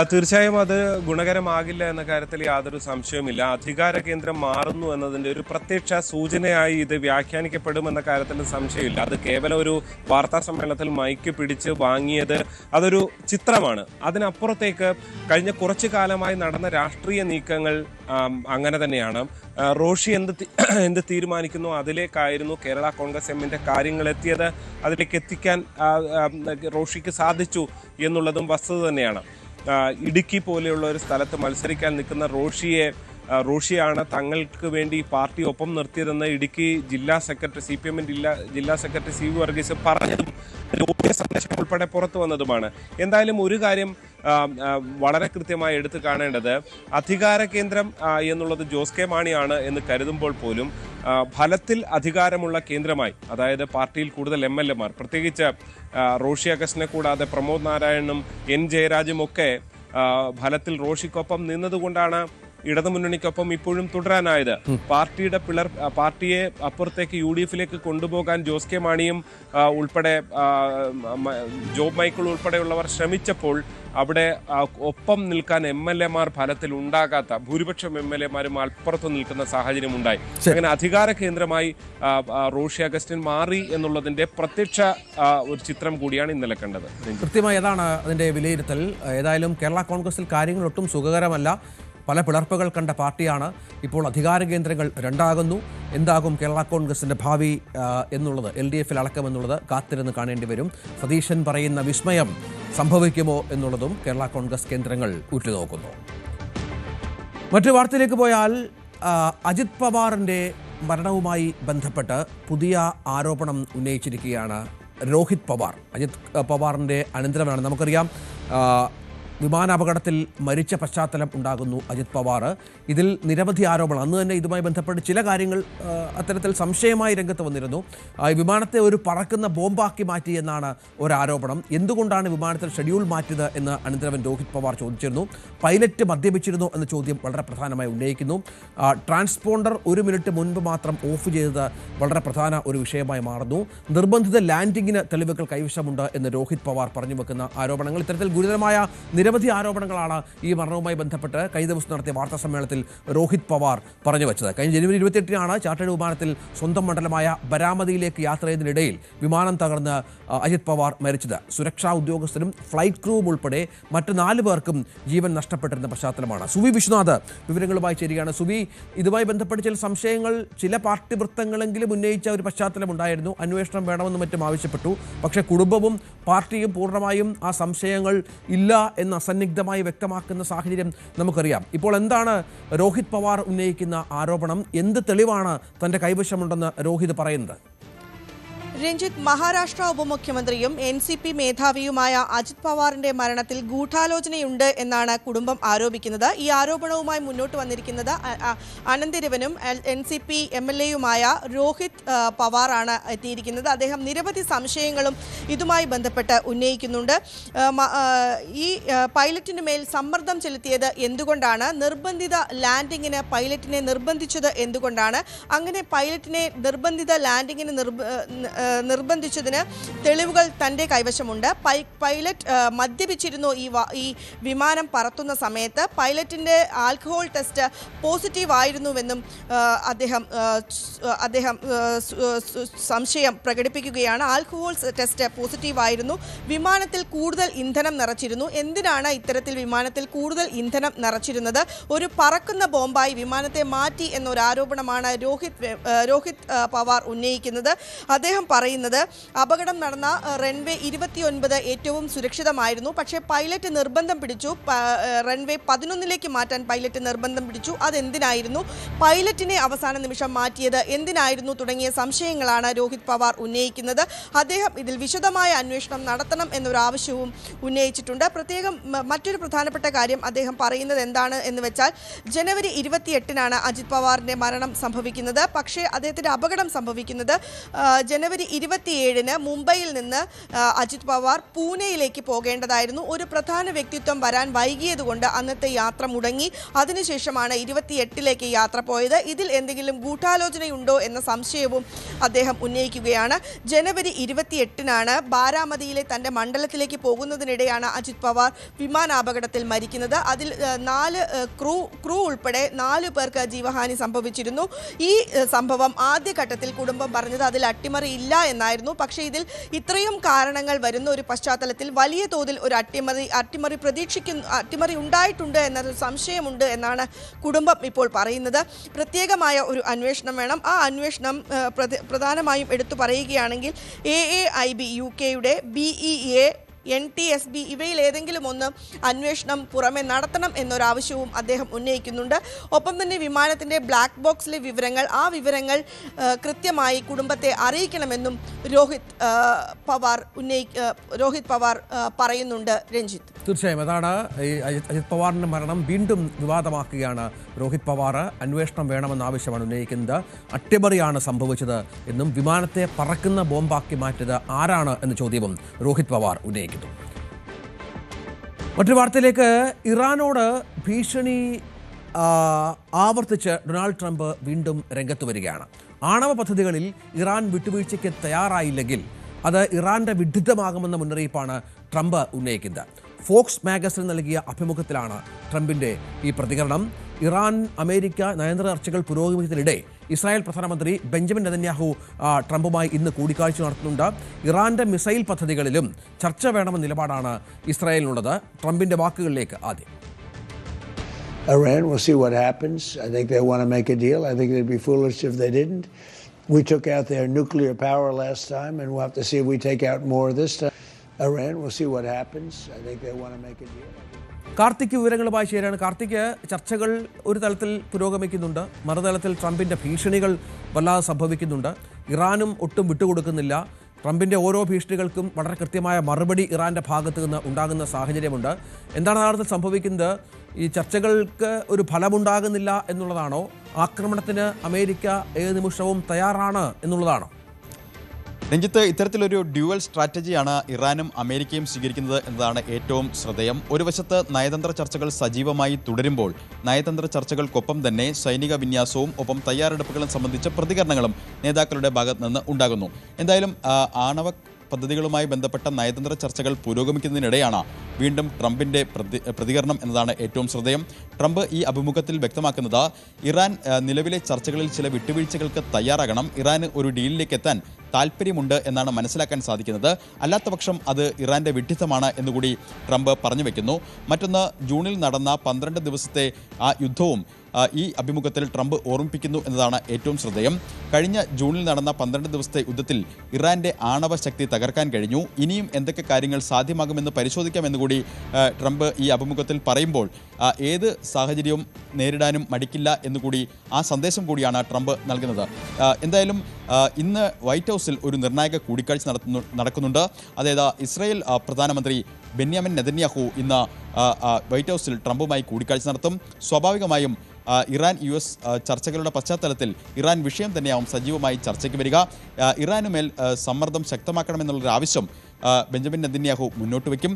തീർച്ചയായും അത് ഗുണകരമാകില്ല എന്ന കാര്യത്തിൽ യാതൊരു സംശയവുമില്ല. അധികാര കേന്ദ്രം മാറുന്നു എന്നതിൻ്റെ ഒരു പ്രത്യക്ഷ സൂചനയായി ഇത് വ്യാഖ്യാനിക്കപ്പെടുമെന്ന കാര്യത്തിൽ സംശയമില്ല. അത് കേവലം ഒരു വാർത്താ സമ്മേളനത്തിൽ മൈക്ക് പിടിച്ച് വാങ്ങിയത് അതൊരു ചിത്രമാണ്. അതിനപ്പുറത്തേക്ക് കഴിഞ്ഞ കുറച്ചു കാലമായി നടന്ന രാഷ്ട്രീയ നീക്കങ്ങൾ അങ്ങനെ തന്നെയാണ്. റോഷി എന്ത് തീരുമാനിക്കുന്നു അതിലേക്കായിരുന്നു കേരള കോൺഗ്രസ് എമ്മിൻ്റെ കാര്യങ്ങൾ എത്തിയത്. അതിലേക്ക് എത്തിക്കാൻ റോഷിക്ക് സാധിച്ചു എന്നുള്ളതും വസ്തുത തന്നെയാണ്. ഇടുക്കി പോലെയുള്ള ഒരു സ്ഥലത്ത് മത്സരിക്കാൻ നിൽക്കുന്ന റോഷിയാണ് തങ്ങൾക്ക് വേണ്ടി പാർട്ടി ഒപ്പം നിർത്തിയതെന്ന് ഇടുക്കി ജില്ലാ സെക്രട്ടറി CPM-ന്റെ ജില്ലാ സെക്രട്ടറി CV വർഗീസ് പറഞ്ഞതും സന്ദേശം ഉൾപ്പെടെ പുറത്തു വന്നതുമാണ്. എന്തായാലും ഒരു കാര്യം വളരെ കൃത്യമായി എടുത്തു കാണേണ്ടത്, അധികാര കേന്ദ്രം എന്നുള്ളത് ജോസ് കെ മാണിയാണ് എന്ന് കരുതുമ്പോൾ പോലും ഫലത്തിൽ അധികാരമുള്ള കേന്ദ്രമായി, അതായത് പാർട്ടിയിൽ കൂടുതൽ MLA-മാർ, പ്രത്യേകിച്ച് റോഷി അഗസ്റ്റിനെ കൂടാതെ പ്രമോദ് നാരായണനും N ജയരാജും ഒക്കെ ഫലത്തിൽ റോഷിക്കൊപ്പം നിന്നതുകൊണ്ടാണ് ഇടതുമുന്നണിക്കൊപ്പം ഇപ്പോഴും തുടരാനായത്. പാർട്ടിയെ അപ്പുറത്തേക്ക് UDF-ലേക്ക് കൊണ്ടുപോകാൻ ജോസ് കെ മാണിയും ഉൾപ്പെടെ ജോബ് മൈക്കിൾ ഉൾപ്പെടെയുള്ളവർ ശ്രമിച്ചപ്പോൾ അവിടെ ഒപ്പം നിൽക്കാൻ MLA-മാർ ഫലത്തിൽ ഉണ്ടാകാത്ത ഭൂരിപക്ഷം MLA-മാരും അപ്പുറത്ത് നിൽക്കുന്ന സാഹചര്യം ഉണ്ടായി. അങ്ങനെ അധികാര കേന്ദ്രമായി റോഷി അഗസ്റ്റിൻ മാറി എന്നുള്ളതിന്റെ പ്രത്യക്ഷ ഒരു ചിത്രം കൂടിയാണ് ഇന്നലെ കണ്ടത്. കൃത്യമായി അതാണ് അതിന്റെ വിലയിരുത്തൽ. ഏതായാലും കേരള കോൺഗ്രസിൽ കാര്യങ്ങൾ ഒട്ടും സുഖകരമല്ല. പല പിളർപ്പുകൾ കണ്ട പാർട്ടിയാണ്. ഇപ്പോൾ അധികാര കേന്ദ്രങ്ങൾ രണ്ടാകുന്നു. എന്താകും കേരള കോൺഗ്രസിന്റെ ഭാവി എന്നുള്ളത്, LDF-ൽ അടക്കമെന്നുള്ളത് കാത്തിരുന്ന് കാണേണ്ടി വരും. സതീശൻ പറയുന്ന വിസ്മയം സംഭവിക്കുമോ എന്നുള്ളതും കേരള കോൺഗ്രസ് കേന്ദ്രങ്ങൾ ഉറ്റുനോക്കുന്നു. മറ്റു വാർത്തയിലേക്ക് പോയാൽ അജിത് പവാറിന്റെ മരണവുമായി ബന്ധപ്പെട്ട് പുതിയ ആരോപണം ഉന്നയിച്ചിരിക്കുകയാണ് രോഹിത് പവാർ. അജിത് പവാറിന്റെ അനന്തരമാണ്. നമുക്കറിയാം വിമാനാപകടത്തിൽ മരിച്ച പശ്ചാത്തലം ഉണ്ടാകുന്നു അജിത് പവാർ. ഇതിൽ നിരവധി ആരോപണം, അന്ന് തന്നെ ഇതുമായി ബന്ധപ്പെട്ട് ചില കാര്യങ്ങൾ അത്തരത്തിൽ സംശയമായി രംഗത്ത് വന്നിരുന്നു. വിമാനത്തെ ഒരു പറക്കുന്ന ബോംബാക്കി മാറ്റി എന്നാണ് ഒരാരോപണം. എന്തുകൊണ്ടാണ് വിമാനത്തിൽ ഷെഡ്യൂൾ മാറ്റിയത് എന്ന് അനന്തരവൻ രോഹിത് പവാർ ചോദിച്ചിരുന്നു. പൈലറ്റ് മദ്യപിച്ചിരുന്നു എന്ന ചോദ്യം വളരെ പ്രധാനമായി ഉന്നയിക്കുന്നു. ട്രാൻസ്പോണ്ടർ 1 മിനിറ്റ് മുൻപ് മാത്രം ഓഫ് ചെയ്തത് വളരെ പ്രധാന ഒരു വിഷയമായി മാറുന്നു. നിർബന്ധിത ലാൻഡിങ്ങിന് തെളിവുകൾ കൈവശമുണ്ട് എന്ന് രോഹിത് പവാർ പറഞ്ഞു വെക്കുന്ന ആരോപണങ്ങൾ, ഇത്തരത്തിൽ ഗുരുതരമായ നിരവധി ആരോപണങ്ങളാണ് ഈ മരണവുമായി ബന്ധപ്പെട്ട് കഴിഞ്ഞ ദിവസം നടത്തിയ വാർത്താ സമ്മേളനത്തിൽ രോഹിത് പവാർ പറഞ്ഞു വെച്ചത്. കഴിഞ്ഞ ജനുവരി 28-നാണ് ചാർട്ടേഡ് വിമാനത്തിൽ സ്വന്തം മണ്ഡലമായ ബരാമതിയിലേക്ക് യാത്ര ചെയ്തതിനിടയിൽ വിമാനം തകർന്ന് അജിത് പവാർ മരിച്ചത്. സുരക്ഷാ ഉദ്യോഗസ്ഥരും ഫ്ലൈറ്റ് ക്രൂവും ഉൾപ്പെടെ മറ്റ് 4 പേർക്കും ജീവൻ നഷ്ടപ്പെട്ടിരുന്ന പശ്ചാത്തലമാണ്. സുവി വിശ്വനാഥ് വിവരങ്ങളുമായി ചേരുകയാണ്. സുവി, ഇതുമായി ബന്ധപ്പെട്ട് ചില സംശയങ്ങൾ ചില പാർട്ടി വൃത്തങ്ങളെങ്കിലും ഉന്നയിച്ച ഒരു പശ്ചാത്തലം ഉണ്ടായിരുന്നു. അന്വേഷണം വേണമെന്നും മറ്റും ആവശ്യപ്പെട്ടു. പക്ഷേ കുടുംബവും പാർട്ടിയും പൂർണ്ണമായും ആ സംശയങ്ങൾ ഇല്ല എന്ന അസന്നിഗ്ധമായി വ്യക്തമാക്കുന്ന സാഹചര്യം നമുക്കറിയാം. ഇപ്പോൾ എന്താണ് രോഹിത് പവാർ ഉന്നയിക്കുന്ന ആരോപണം? എന്ത് തെളിവാണ് തന്റെ കൈവശമുണ്ടെന്ന് രോഹിത് പറയുന്നത്? രഞ്ജിത്ത്, മഹാരാഷ്ട്ര ഉപമുഖ്യമന്ത്രിയും NCP മേധാവിയുമായ അജിത് പവാറിന്റെ മരണത്തിൽ ഗൂഢാലോചനയുണ്ട് എന്നാണ് കുടുംബം ആരോപിക്കുന്നത്. ഈ ആരോപണവുമായി മുന്നോട്ട് വന്നിരിക്കുന്നത് അനന്തിരവനും NCP MLA-യുമായ രോഹിത് പവാറാണ് എത്തിയിരിക്കുന്നത്. അദ്ദേഹം നിരവധി സംശയങ്ങളും ഇതുമായി ബന്ധപ്പെട്ട് ഉന്നയിക്കുന്നുണ്ട്. ഈ പൈലറ്റിന് മേൽ സമ്മർദ്ദം ചെലുത്തിയത് എന്തുകൊണ്ടാണ്? നിർബന്ധിത ലാൻഡിങ്ങിന് പൈലറ്റിനെ നിർബന്ധിച്ചത് എന്തുകൊണ്ടാണ്? അങ്ങനെ പൈലറ്റിനെ നിർബന്ധിത ലാൻഡിങ്ങിന് നിർബന്ധിച്ചതിന് തെളിവുകൾ തൻ്റെ കൈവശമുണ്ട്. പൈലറ്റ് മദ്യപിച്ചിരുന്നു ഈ വിമാനം പറത്തുന്ന സമയത്ത്. പൈലറ്റിൻ്റെ ആൽക്കഹോൾ ടെസ്റ്റ് പോസിറ്റീവ് ആയിരുന്നുവെന്നും അദ്ദേഹം സംശയം പ്രകടിപ്പിക്കുകയാണ്. ആൽക്കഹോൾ ടെസ്റ്റ് പോസിറ്റീവ് ആയിരുന്നു. വിമാനത്തിൽ കൂടുതൽ ഇന്ധനം നിറച്ചിരുന്നു. എന്തിനാണ് ഇത്തരത്തിൽ വിമാനത്തിൽ കൂടുതൽ ഇന്ധനം നിറച്ചിരുന്നത്? ഒരു പറക്കുന്ന ബോംബായി വിമാനത്തെ മാറ്റി എന്നൊരു ആരോപണമാണ് രോഹിത് പവാർ ഉന്നയിക്കുന്നത്. അദ്ദേഹം പറയുന്നത് അപകടം നടന്ന റൺവേ 29 ഏറ്റവും സുരക്ഷിതമായിരുന്നു. പക്ഷേ പൈലറ്റ് നിർബന്ധം പിടിച്ചു. റൺവേ 11ലേക്ക് മാറ്റാൻ പൈലറ്റ് നിർബന്ധം പിടിച്ചു. അതെന്തിനായിരുന്നു? പൈലറ്റിനെ അവസാന നിമിഷം മാറ്റിയത് എന്തിനായിരുന്നു? തുടങ്ങിയ സംശയങ്ങളാണ് രോഹിത് പവാർ ഉന്നയിക്കുന്നത്. അദ്ദേഹം ഇതിൽ വിശദമായ അന്വേഷണം നടത്തണം എന്നൊരു ആവശ്യവും ഉന്നയിച്ചിട്ടുണ്ട്. പ്രത്യേകം മറ്റൊരു പ്രധാനപ്പെട്ട കാര്യം അദ്ദേഹം പറയുന്നത് എന്താണ് എന്ന് വെച്ചാൽ, ജനുവരി 28-നാണ് അജിത് പവാറിൻ്റെ മരണം സംഭവിക്കുന്നത്. പക്ഷേ അദ്ദേഹത്തിൻ്റെ അപകടം സംഭവിക്കുന്നത് ജനുവരി 27-ന് മുംബൈയിൽ നിന്ന് അജിത് പവാർ പൂനെയിലേക്ക് പോകേണ്ടതായിരുന്നു. ഒരു പ്രധാന വ്യക്തിത്വം വരാൻ വൈകിയതുകൊണ്ട് അന്നത്തെ യാത്ര മുടങ്ങി. അതിനുശേഷമാണ് 28-ലേക്ക് യാത്ര പോയത്. ഇതിൽ എന്തെങ്കിലും ഗൂഢാലോചനയുണ്ടോ എന്ന സംശയവും അദ്ദേഹം ഉന്നയിക്കുകയാണ്. ജനുവരി 28-നാണ് ബാരാമതിയിലെ തൻ്റെ മണ്ഡലത്തിലേക്ക് പോകുന്നതിനിടെയാണ് അജിത് പവാർ വിമാനാപകടത്തിൽ മരിക്കുന്നത്. അതിൽ 4 ക്രൂ ഉൾപ്പെടെ 4 പേർക്ക് ജീവഹാനി സംഭവിച്ചിരുന്നു. ഈ സംഭവം ആദ്യഘട്ടത്തിൽ കുടുംബം പറഞ്ഞത് അതിൽ അട്ടിമറി ഇല്ല എന്നായിരുന്നു. പക്ഷേ ഇതിൽ ഇത്രയും കാരണങ്ങൾ വരുന്ന ഒരു പശ്ചാത്തലത്തിൽ വലിയ തോതിൽ ഒരു അട്ടിമറി ഉണ്ടായിട്ടുണ്ട് എന്നൊരു സംശയമുണ്ട് എന്നാണ് കുടുംബം ഇപ്പോൾ പറയുന്നത്. പ്രത്യേകമായ ഒരു അന്വേഷണം വേണം. ആ അന്വേഷണം പ്രധാനമായും എടുത്തു പറയുകയാണെങ്കിൽ AAIB UK-യുടെ BEA NTSB ഇവയിൽ ഏതെങ്കിലും ഒന്ന് അന്വേഷണം പുറമെ നടത്തണം എന്നൊരാവശ്യവും അദ്ദേഹം ഉന്നയിക്കുന്നുണ്ട്. ഒപ്പം തന്നെ വിമാനത്തിൻ്റെ ബ്ലാക്ക് ബോക്സിലെ വിവരങ്ങൾ കൃത്യമായി കുടുംബത്തെ അറിയിക്കണമെന്നും രോഹിത് പവാർ പറയുന്നുണ്ട്. രഞ്ജിത്ത്, തീർച്ചയായും അതാണ് ഈ അജിത് പവാറിൻ്റെ മരണം വീണ്ടും വിവാദമാക്കുകയാണ് രോഹിത് പവാർ. അന്വേഷണം വേണമെന്ന ആവശ്യമാണ് ഉന്നയിക്കുന്നത്. അട്ടിമറിയാണ് സംഭവിച്ചത് എന്നും വിമാനത്തെ പറക്കുന്ന ബോംബാക്കി മാറ്റിയത് ആരാണ് എന്ന ചോദ്യവും രോഹിത് പവാർ ഉന്നയിക്കുന്നു. മറ്റൊരു വാർത്തയിലേക്ക്, ഇറാനോട് ഭീഷണി ആവർത്തിച്ച് ഡൊണാൾഡ് ട്രംപ് വീണ്ടും രംഗത്ത് വരികയാണ്. ആണവ പദ്ധതികളിൽ ഇറാൻ വിട്ടുവീഴ്ചയ്ക്ക് തയ്യാറായില്ലെങ്കിൽ അത് ഇറാന്റെ വിഡ്ഢിത്തമാകുമെന്ന മുന്നറിയിപ്പാണ് ട്രംപ് ഉന്നയിക്കുന്നത്. ഫോക്സ് മാഗസിന് നൽകിയ അഭിമുഖത്തിലാണ് ട്രംപിൻ്റെ ഈ പ്രതികരണം. ഇറാൻ അമേരിക്ക നയതന്ത്ര ചർച്ചകൾ പുരോഗമിക്കുന്നതിനിടെ ഇസ്രായേൽ പ്രധാനമന്ത്രി ബെഞ്ചമിൻ നെതന്യാഹു ട്രംപുമായി ഇന്ന് കൂടിക്കാഴ്ച നടത്തുന്നുണ്ട്. ഇറാന്റെ മിസൈൽ പദ്ധതികളിലും ചർച്ച വേണമെന്ന നിലപാടാണ് ഇസ്രായേലിനുള്ളത്. ട്രംപിൻ്റെ വാക്കുകളിലേക്ക് ആദ്യം. Iran, we'll see what happens. I think they want to make a deal. I think it'd be foolish if they didn't. We took out their nuclear power last time, and we'll have to see if we take out more this time. Iran, we'll see what happens. I think they want to make a deal. Karthik വിവരങ്ങളുമായി ചേരാണ്. കാർത്തിക്, ചർച്ചകൾ ഒരു തലത്തിൽ പുരോഗമിക്കുന്നുണ്ട്, മറുതലത്തിൽ ട്രംപിൻ്റെ ഭീഷണികൾ വല്ലാതെ സംഭവിക്കുന്നുണ്ട്. ഇറാനും ഒട്ടും വിട്ടുകൊടുക്കുന്നില്ല. ട്രംപിൻ്റെ ഓരോ ഭീഷണികൾക്കും വളരെ കൃത്യമായ മറുപടി ഇറാൻ്റെ ഭാഗത്ത് നിന്ന് ഉണ്ടാകുന്ന സാഹചര്യമുണ്ട്. എന്താണ് യഥാർത്ഥത്തിൽ സംഭവിക്കുന്നത്? ഈ ചർച്ചകൾക്ക് ഒരു ഫലമുണ്ടാകുന്നില്ല എന്നുള്ളതാണോ? ആക്രമണത്തിന് അമേരിക്ക ഏത് നിമിഷവും തയ്യാറാണ് എന്നുള്ളതാണോ? രഞ്ജിത്ത്, ഇത്തരത്തിലൊരു ഡ്യുവൽ സ്ട്രാറ്റജിയാണ് ഇറാനും അമേരിക്കയും സ്വീകരിക്കുന്നത് എന്നതാണ് ഏറ്റവും ശ്രദ്ധേയം. ഒരു വശത്ത് നയതന്ത്ര ചർച്ചകൾ സജീവമായി തുടരുമ്പോൾ നയതന്ത്ര ചർച്ചകൾക്കൊപ്പം തന്നെ സൈനിക വിന്യാസവും ഒപ്പം തയ്യാറെടുപ്പുകളും സംബന്ധിച്ച പ്രതികരണങ്ങളും നേതാക്കളുടെ ഭാഗത്ത് നിന്ന് ഉണ്ടാകുന്നു. എന്തായാലും ആണവ പദ്ധതികളുമായി ബന്ധപ്പെട്ട നയതന്ത്ര ചർച്ചകൾ പുരോഗമിക്കുന്നതിനിടെയാണ് വീണ്ടും ട്രംപിൻ്റെ പ്രതികരണം എന്നതാണ് ഏറ്റവും ശ്രദ്ധേയം. ട്രംപ് ഈ അഭിമുഖത്തിൽ വ്യക്തമാക്കുന്നത് ഇറാൻ നിലവിലെ ചർച്ചകളിൽ ചില വിട്ടുവീഴ്ചകൾക്ക് തയ്യാറാകണം, ഇറാന് ഒരു ഡീലിലേക്ക് എത്താൻ താല്പര്യമുണ്ട് എന്നാണ് മനസ്സിലാക്കാൻ സാധിക്കുന്നത്. അല്ലാത്തപക്ഷം അത് ഇറാൻ്റെ വിഡ്ഢിത്തമാണ് എന്നുകൂടി ട്രംപ് പറഞ്ഞു വയ്ക്കുന്നു. മറ്റൊന്ന്, ജൂണിൽ നടന്ന 12 ദിവസത്തെ ആ യുദ്ധവും ഈ അഭിമുഖത്തിൽ ട്രംപ് ഓർമ്മിപ്പിക്കുന്നു എന്നതാണ് ഏറ്റവും ശ്രദ്ധേയം. കഴിഞ്ഞ ജൂണിൽ നടന്ന 12 ദിവസത്തെ യുദ്ധത്തിൽ ഇറാൻ്റെ ആണവ ശക്തി തകർക്കാൻ കഴിഞ്ഞു. ഇനിയും എന്തൊക്കെ കാര്യങ്ങൾ സാധ്യമാകുമെന്ന് പരിശോധിക്കാമെന്നുകൂടി ട്രംപ് ഈ അഭിമുഖത്തിൽ പറയുമ്പോൾ ഏത് സാഹചര്യവും നേരിടാനും മടിക്കില്ല എന്നുകൂടി ആ സന്ദേശം കൂടിയാണ് ട്രംപ് നൽകുന്നത്. എന്തായാലും ഇന്ന് വൈറ്റ് ഹൗസിൽ ഒരു നിർണായക കൂടിക്കാഴ്ച നടക്കുന്നുണ്ട്. അതായത് ഇസ്രായേൽ പ്രധാനമന്ത്രി ബെന്യാമിൻ നെതന്യാഹു ഇന്ന് വൈറ്റ് ഹൗസിൽ ട്രംപുമായി കൂടിക്കാഴ്ച നടത്തും. സ്വാഭാവികമായും ഇറാൻ US ചർച്ചകളുടെ പശ്ചാത്തലത്തിൽ ഇറാൻ വിഷയം തന്നെയാവും സജീവമായി ചർച്ചയ്ക്ക് വരിക. ഇറാനുമേൽ സമ്മർദ്ദം ശക്തമാക്കണമെന്നുള്ളൊരു ആവശ്യം ബെഞ്ചമിൻ നെതന്യാഹു മുന്നോട്ട് വയ്ക്കും.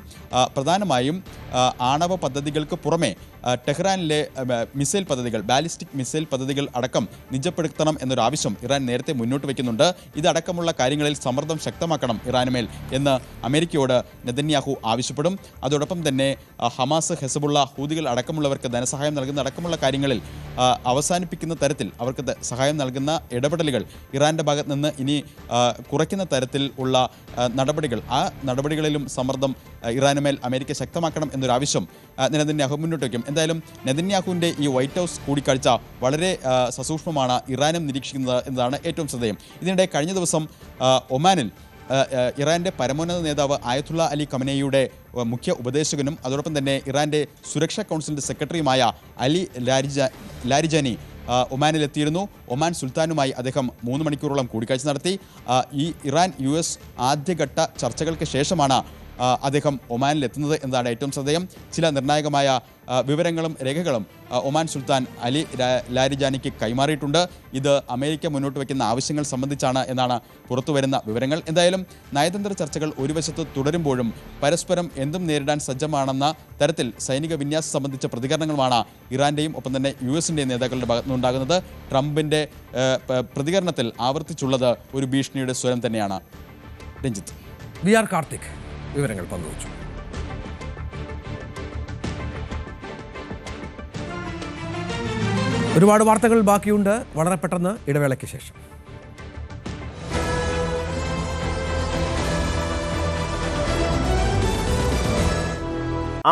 പ്രധാനമായും ആണവ പദ്ധതികൾക്ക് പുറമെ ടെഹ്റാനിലെ മിസൈൽ പദ്ധതികൾ, ബാലിസ്റ്റിക് മിസൈൽ പദ്ധതികൾ അടക്കം നിജപ്പെടുത്തണം എന്നൊരാവശ്യം ഇറാൻ നേരത്തെ മുന്നോട്ട് വയ്ക്കുന്നുണ്ട്. ഇതടക്കമുള്ള കാര്യങ്ങളിൽ സമ്മർദ്ദം ശക്തമാക്കണം ഇറാനുമേൽ എന്ന് അമേരിക്കയോട് നെതന്യാഹു ആവശ്യപ്പെടും. അതോടൊപ്പം തന്നെ ഹമാസ്, ഹെസബുള്ള, ഹൂതികൾ അടക്കമുള്ളവർക്ക് ധനസഹായം നൽകുന്ന അടക്കമുള്ള കാര്യങ്ങളിൽ അവസാനിപ്പിക്കുന്ന തരത്തിൽ അവർക്ക് സഹായം നൽകുന്ന ഇടപെടലുകൾ ഇറാൻ്റെ ഭാഗത്ത് നിന്ന് ഇനി കുറയ്ക്കുന്ന തരത്തിൽ ഉള്ള നടപടികൾ, ആ നടപടികളിലും സമ്മർദ്ദം ഇറാനുമേൽ അമേരിക്ക ശക്തമാക്കണം എന്നൊരാവശ്യം നെതന്യാഹു മുന്നോട്ട് വയ്ക്കും. എന്തായാലും നെതന്യാഹുവിൻ്റെ ഈ വൈറ്റ് ഹൗസ് കൂടിക്കാഴ്ച വളരെ സസൂക്ഷ്മമാണ് ഇറാനും നിരീക്ഷിക്കുന്നത് എന്നതാണ് ഏറ്റവും ശ്രദ്ധേയം. ഇതിനിടെ കഴിഞ്ഞ ദിവസം ഒമാനിൽ ഇറാൻ്റെ പരമോന്നത നേതാവ് ആയത്തുള്ള അലി ഖമനേയിയുടെ മുഖ്യ ഉപദേശകനും അതോടൊപ്പം തന്നെ ഇറാൻ്റെ സുരക്ഷാ കൗൺസിലിൻ്റെ സെക്രട്ടറിയുമായ അലി ലാരിജാനി ഒമാനിലെത്തിയിരുന്നു. ഒമാൻ സുൽത്താനുമായി അദ്ദേഹം 3 മണിക്കൂറോളം കൂടിക്കാഴ്ച നടത്തി. ഈ ഇറാൻ US ആദ്യഘട്ട ചർച്ചകൾക്ക് ശേഷമാണ് അദ്ദേഹം ഒമാനിലെത്തുന്നത് എന്നതാണ് ഏറ്റവും ശ്രദ്ധേയം. ചില നിർണായകമായ വിവരങ്ങളും രേഖകളും ഒമാൻ സുൽത്താൻ അലി ലാരിജാനിക്ക് കൈമാറിയിട്ടുണ്ട്. ഇത് അമേരിക്ക മുന്നോട്ട് വയ്ക്കുന്ന ആവശ്യങ്ങൾ സംബന്ധിച്ചാണ് എന്നാണ് പുറത്തുവരുന്ന വിവരങ്ങൾ. എന്തായാലും നയതന്ത്ര ചർച്ചകൾ ഒരു വശത്ത് തുടരുമ്പോഴും പരസ്പരം എന്തും നേരിടാൻ സജ്ജമാണെന്ന തരത്തിൽ സൈനിക വിന്യാസം സംബന്ധിച്ച പ്രതികരണങ്ങളുമാണ് ഇറാൻ്റെയും ഒപ്പം തന്നെ US-ൻ്റെയും നേതാക്കളുടെ ഭാഗത്തുനിന്നുണ്ടാകുന്നത്. ട്രംപിൻ്റെ പ്രതികരണത്തിൽ ആവർത്തിച്ചുള്ളത് ഒരു ഭീഷണിയുടെ സ്വരം തന്നെയാണ്. രഞ്ജിത്ത്. VR കാർത്തിക് വിവരങ്ങൾ പങ്കുവച്ചു. ഒരുപാട് വാർത്തകൾ ബാക്കിയുണ്ട്. വളരെ പെട്ടെന്ന് ഇടവേളയ്ക്ക് ശേഷം.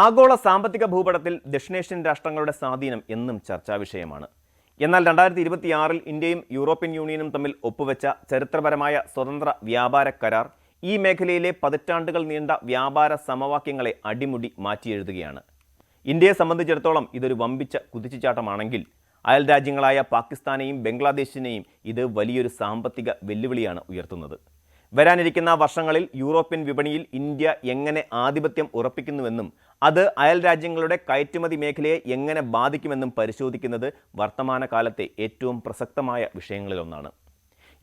ആഗോള സാമ്പത്തിക ഭൂപടത്തിൽ ദക്ഷിണേഷ്യൻ രാഷ്ട്രങ്ങളുടെ സ്വാധീനം എന്നും ചർച്ചാ വിഷയമാണ്. എന്നാൽ 2026-ൽ ഇന്ത്യയും യൂറോപ്യൻ യൂണിയനും തമ്മിൽ ഒപ്പുവെച്ച ചരിത്രപരമായ സ്വതന്ത്ര വ്യാപാര കരാർ ഈ മേഖലയിലെ പതിറ്റാണ്ടുകൾ നീണ്ട വ്യാപാര സമവാക്യങ്ങളെ അടിമുടി മാറ്റിയെഴുതുകയാണ്. ഇന്ത്യയെ സംബന്ധിച്ചിടത്തോളം ഇതൊരു വമ്പിച്ച കുതിച്ചുചാട്ടമാണെങ്കിൽ അയൽ രാജ്യങ്ങളായ പാകിസ്ഥാനെയും ബംഗ്ലാദേശിനെയും ഇത് വലിയൊരു സാമ്പത്തിക വെല്ലുവിളിയാണ് ഉയർത്തുന്നത്. വരാനിരിക്കുന്ന വർഷങ്ങളിൽ യൂറോപ്യൻ വിപണിയിൽ ഇന്ത്യ എങ്ങനെ ആധിപത്യം ഉറപ്പിക്കുന്നുവെന്നും അത് അയൽ രാജ്യങ്ങളുടെ കയറ്റുമതി മേഖലയെ എങ്ങനെ ബാധിക്കുമെന്നും പരിശോധിക്കുന്നത് വർത്തമാനകാലത്തെ ഏറ്റവും പ്രസക്തമായ വിഷയങ്ങളിലൊന്നാണ്.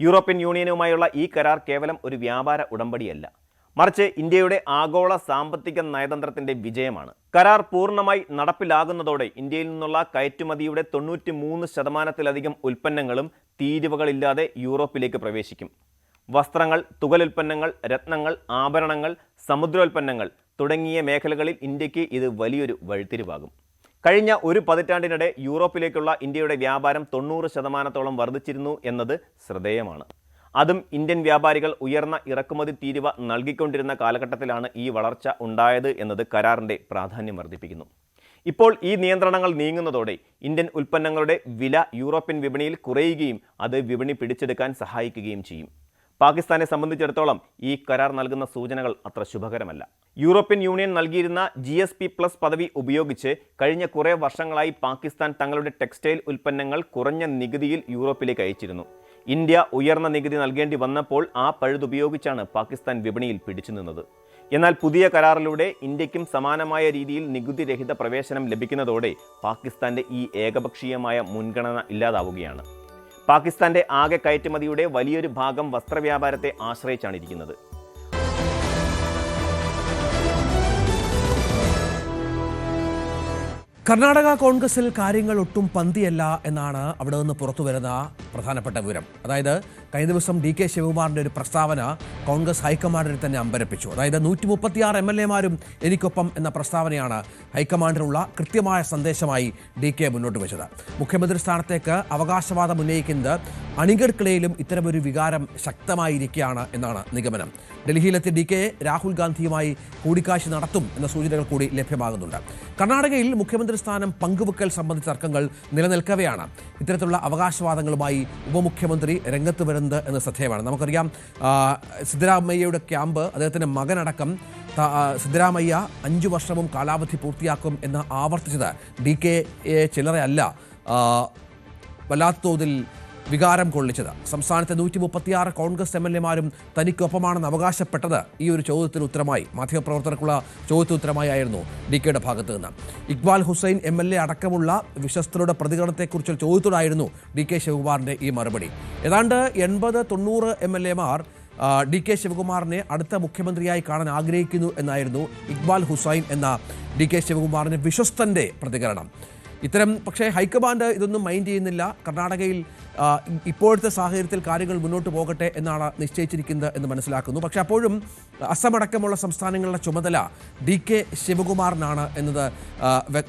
യൂറോപ്യൻ യൂണിയനുമായുള്ള ഈ കരാർ കേവലം ഒരു വ്യാപാര ഉടമ്പടിയല്ല, മറിച്ച് ഇന്ത്യയുടെ ആഗോള സാമ്പത്തിക നയതന്ത്രത്തിന്റെ വിജയമാണ്. കരാർ പൂർണ്ണമായി നടപ്പിലാകുന്നതോടെ ഇന്ത്യയിൽ നിന്നുള്ള കയറ്റുമതിയുടെ 93% ഉൽപ്പന്നങ്ങളും തീരുവകളില്ലാതെ യൂറോപ്പിലേക്ക് പ്രവേശിക്കും. വസ്ത്രങ്ങൾ, തുകലുൽപ്പന്നങ്ങൾ, രത്നങ്ങൾ, ആഭരണങ്ങൾ, സമുദ്രോൽപ്പന്നങ്ങൾ തുടങ്ങിയ മേഖലകളിൽ ഇന്ത്യക്ക് ഇത് വലിയൊരു വഴിത്തിരിവാകും. കഴിഞ്ഞ ഒരു പതിറ്റാണ്ടിനിടെ യൂറോപ്പിലേക്കുള്ള ഇന്ത്യയുടെ വ്യാപാരം 90% വർദ്ധിച്ചിരുന്നു എന്നത് ശ്രദ്ധേയമാണ്. അതും ഇന്ത്യൻ വ്യാപാരികൾ ഉയർന്ന ഇറക്കുമതി തീരുവ നൽകിക്കൊണ്ടിരുന്ന കാലഘട്ടത്തിലാണ് ഈ വളർച്ച ഉണ്ടായത് എന്നത് കരാറിൻ്റെ പ്രാധാന്യം വർദ്ധിപ്പിക്കുന്നു. ഇപ്പോൾ ഈ നിയന്ത്രണങ്ങൾ നീങ്ങുന്നതോടെ ഇന്ത്യൻ ഉൽപ്പന്നങ്ങളുടെ വില യൂറോപ്യൻ വിപണിയിൽ കുറയുകയും അത് വിപണി പിടിച്ചെടുക്കാൻ സഹായിക്കുകയും ചെയ്യും. പാകിസ്ഥാനെ സംബന്ധിച്ചിടത്തോളം ഈ കരാർ നൽകുന്ന സൂചനകൾ അത്ര ശുഭകരമല്ല. യൂറോപ്യൻ യൂണിയൻ നൽകിയിരുന്ന GSP+ പദവി ഉപയോഗിച്ച് കഴിഞ്ഞ കുറേ വർഷങ്ങളായി പാകിസ്ഥാൻ തങ്ങളുടെ ടെക്സ്റ്റൈൽ ഉൽപ്പന്നങ്ങൾ കുറഞ്ഞ നികുതിയിൽ യൂറോപ്പിലേക്ക് അയച്ചിരുന്നു. ഇന്ത്യ ഉയർന്ന നികുതി നൽകേണ്ടി വന്നപ്പോൾ ആ പഴുതുപയോഗിച്ചാണ് പാകിസ്ഥാൻ വിപണിയിൽ പിടിച്ചു നിന്നത്. എന്നാൽ പുതിയ കരാറിലൂടെ ഇന്ത്യക്കും സമാനമായ രീതിയിൽ നികുതിരഹിത പ്രവേശനം ലഭിക്കുന്നതോടെ പാകിസ്ഥാന്റെ ഈ ഏകപക്ഷീയമായ മുൻഗണന ഇല്ലാതാവുകയാണ്. പാകിസ്ഥാന്റെ ആകെ കയറ്റുമതിയുടെ വലിയൊരു ഭാഗം വസ്ത്രവ്യാപാരത്തെ ആശ്രയിച്ചാണ് ഇരിക്കുന്നത്. കർണാടക കോൺഗ്രസിൽ കാര്യങ്ങൾ ഒട്ടും പന്തിയല്ല എന്നാണ് അവിടെ നിന്ന് പുറത്തു വരുന്ന പ്രധാനപ്പെട്ട വിവരം. അതായത് കഴിഞ്ഞ ദിവസം DK ശിവകുമാറിൻ്റെ ഒരു പ്രസ്താവന കോൺഗ്രസ് ഹൈക്കമാൻഡിനെ തന്നെ അമ്പരപ്പിച്ചു. അതായത് 136 MLA-മാരും എനിക്കൊപ്പം എന്ന പ്രസ്താവനയാണ് ഹൈക്കമാൻഡിനുള്ള കൃത്യമായ സന്ദേശമായി DK മുന്നോട്ട് വെച്ചത്. മുഖ്യമന്ത്രി സ്ഥാനത്തേക്ക് അവകാശവാദം ഉന്നയിക്കുന്നത് അണികൾക്കിടയിലും ഇത്തരമൊരു വികാരം ശക്തമായിരിക്കുകയാണ് എന്നാണ് നിഗമനം. ഡൽഹിയിലെത്തി DK രാഹുൽ ഗാന്ധിയുമായി കൂടിക്കാഴ്ച നടത്തും എന്ന സൂചനകൾ കൂടി ലഭ്യമാകുന്നുണ്ട്. കർണാടകയിൽ മുഖ്യമന്ത്രി സ്ഥാനം പങ്കുവെക്കൽ സംബന്ധിച്ച തർക്കങ്ങൾ നിലനിൽക്കവെയാണ് ഇത്തരത്തിലുള്ള അവകാശവാദങ്ങളുമായി ഉപമുഖ്യമന്ത്രി രംഗത്ത് വരുന്നത് എന്ന് ശ്രദ്ധേയമാണ്. നമുക്കറിയാം, സിദ്ധരാമയ്യയുടെ ക്യാമ്പ്, അദ്ദേഹത്തിൻ്റെ മകനടക്കം സിദ്ധരാമയ്യ 5 വർഷവും കാലാവധി പൂർത്തിയാക്കും എന്ന് ആവർത്തിച്ചത് DK ചില്ലറയല്ല വല്ലാത്ത തോതിൽ വികാരം കൊള്ളിച്ചത്. സംസ്ഥാനത്തെ 136 കോൺഗ്രസ് MLA-മാരും തനിക്കൊപ്പമാണെന്ന് അവകാശപ്പെട്ടത് ഈ ഒരു ചോദ്യത്തിന് ഉത്തരമായി, മാധ്യമപ്രവർത്തകർക്കുള്ള ചോദ്യത്തിന് ഉത്തരമായിരുന്നു DKയുടെ ഭാഗത്ത് നിന്ന്. ഇക്ബാൽ ഹുസൈൻ MLA അടക്കമുള്ള വിശ്വസ്തരുടെ പ്രതികരണത്തെക്കുറിച്ചുള്ള ചോദ്യത്തോടായിരുന്നു DK ശിവകുമാറിൻ്റെ ഈ മറുപടി. ഏതാണ്ട് 80-90 MLA-മാർ DK ശിവകുമാറിനെ അടുത്ത മുഖ്യമന്ത്രിയായി കാണാൻ ആഗ്രഹിക്കുന്നു എന്നായിരുന്നു ഇക്ബാൽ ഹുസൈൻ എന്ന DK ശിവകുമാറിൻ്റെ വിശ്വസ്തൻ്റെ പ്രതികരണം. പക്ഷേ ഹൈക്കമാൻഡ് ഇതൊന്നും മൈൻഡ് ചെയ്യുന്നില്ല. കർണാടകയിൽ ഇപ്പോഴത്തെ സാഹചര്യത്തിൽ കാര്യങ്ങൾ മുന്നോട്ട് പോകട്ടെ എന്നാണ് നിശ്ചയിച്ചിരിക്കുന്നത് എന്ന് മനസ്സിലാക്കുന്നു. പക്ഷേ അപ്പോഴും അസമടക്കമുള്ള സംസ്ഥാനങ്ങളുടെ ചുമതല DK ശിവകുമാറിനാണ് എന്നത്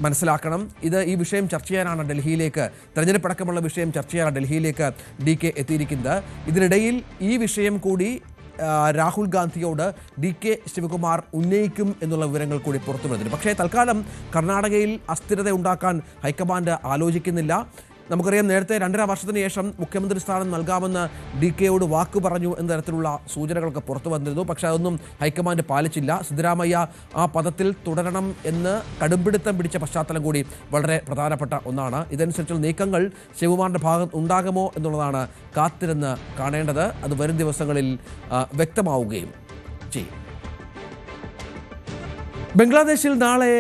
മനസ്സിലാക്കണം. ഈ വിഷയം ചർച്ച ചെയ്യാനാണ് ഡൽഹിയിലേക്ക്, തെരഞ്ഞെടുപ്പടക്കമുള്ള വിഷയം ചർച്ച ചെയ്യാനാണ് ഡൽഹിയിലേക്ക് DK എത്തിയിരിക്കുന്നത്. ഇതിനിടയിൽ ഈ വിഷയം കൂടി രാഹുൽ ഗാന്ധിയോട് DK ശിവകുമാർ ഉന്നയിക്കും എന്നുള്ള വിവരങ്ങൾ കൂടി പുറത്തു വരുന്നുണ്ട്. പക്ഷേ തൽക്കാലം കർണാടകയിൽ അസ്ഥിരത ഉണ്ടാക്കാൻ ഹൈക്കമാൻഡ് ആലോചിക്കുന്നില്ല. നമുക്കറിയാം, നേരത്തെ 2.5 വർഷത്തിന് ശേഷം മുഖ്യമന്ത്രി സ്ഥാനം നൽകാമെന്ന് DKയോട് വാക്കു പറഞ്ഞു എന്ന തരത്തിലുള്ള സൂചനകളൊക്കെ പുറത്തു വന്നിരുന്നു. പക്ഷേ അതൊന്നും ഹൈക്കമാൻഡ് പാലിച്ചില്ല. സിദ്ധരാമയ്യ ആ പദത്തിൽ തുടരണം എന്ന് കടുംപിടുത്തം പിടിച്ച പശ്ചാത്തലം കൂടി വളരെ പ്രധാനപ്പെട്ട ഒന്നാണ്. ഇതനുസരിച്ചുള്ള നീക്കങ്ങൾ ശിവകുമാറിൻ്റെ ഭാഗത്ത് ഉണ്ടാകുമോ എന്നുള്ളതാണ് കാത്തിരുന്ന് കാണേണ്ടത്. അത് വരും ദിവസങ്ങളിൽ വ്യക്തമാവുകയും ചെയ്യും. ബംഗ്ലാദേശിൽ നാളെ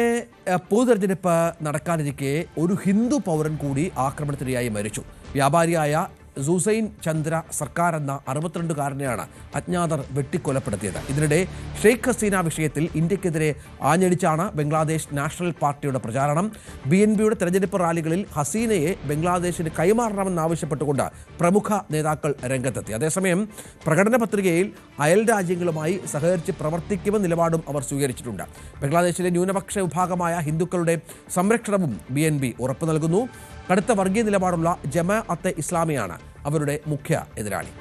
പൊതുതെരഞ്ഞെടുപ്പ് നടക്കാനിരിക്കെ ഒരു ഹിന്ദു പൗരൻ കൂടി ആക്രമണത്തിനിരയായി മരിച്ചു. വ്യാപാരിയായ സുസൈൻ ചന്ദ്ര സർക്കാർ എന്ന 62-കാരനെയാണ് അജ്ഞാതർ വെട്ടിക്കൊലപ്പെടുത്തിയത്. ഇതിനിടെ ഷെയ്ഖ് ഹസീന വിഷയത്തിൽ ഇന്ത്യക്കെതിരെ ആഞ്ഞടിച്ചാണ് ബംഗ്ലാദേശ് നാഷണൽ പാർട്ടിയുടെ പ്രചാരണം. BNPയുടെ തെരഞ്ഞെടുപ്പ് റാലികളിൽ ഹസീനയെ ബംഗ്ലാദേശിന് കൈമാറണമെന്നാവശ്യപ്പെട്ടുകൊണ്ട് പ്രമുഖ നേതാക്കൾ രംഗത്തെത്തി. അതേസമയം പ്രകടന പത്രികയിൽ അയൽ രാജ്യങ്ങളുമായി സഹകരിച്ച് പ്രവർത്തിക്കുമെന്ന നിലപാടും അവർ സ്വീകരിച്ചിട്ടുണ്ട്. ബംഗ്ലാദേശിലെ ന്യൂനപക്ഷ വിഭാഗമായ ഹിന്ദുക്കളുടെ സംരക്ഷണവും BNP ഉറപ്പു നൽകുന്നു. കടുത്ത വർഗീയ നിലപാടുള്ള ജമാഅത്തെ ഇസ്ലാമിയാണ് അവരുടെ മുഖ്യ എതിരാളി.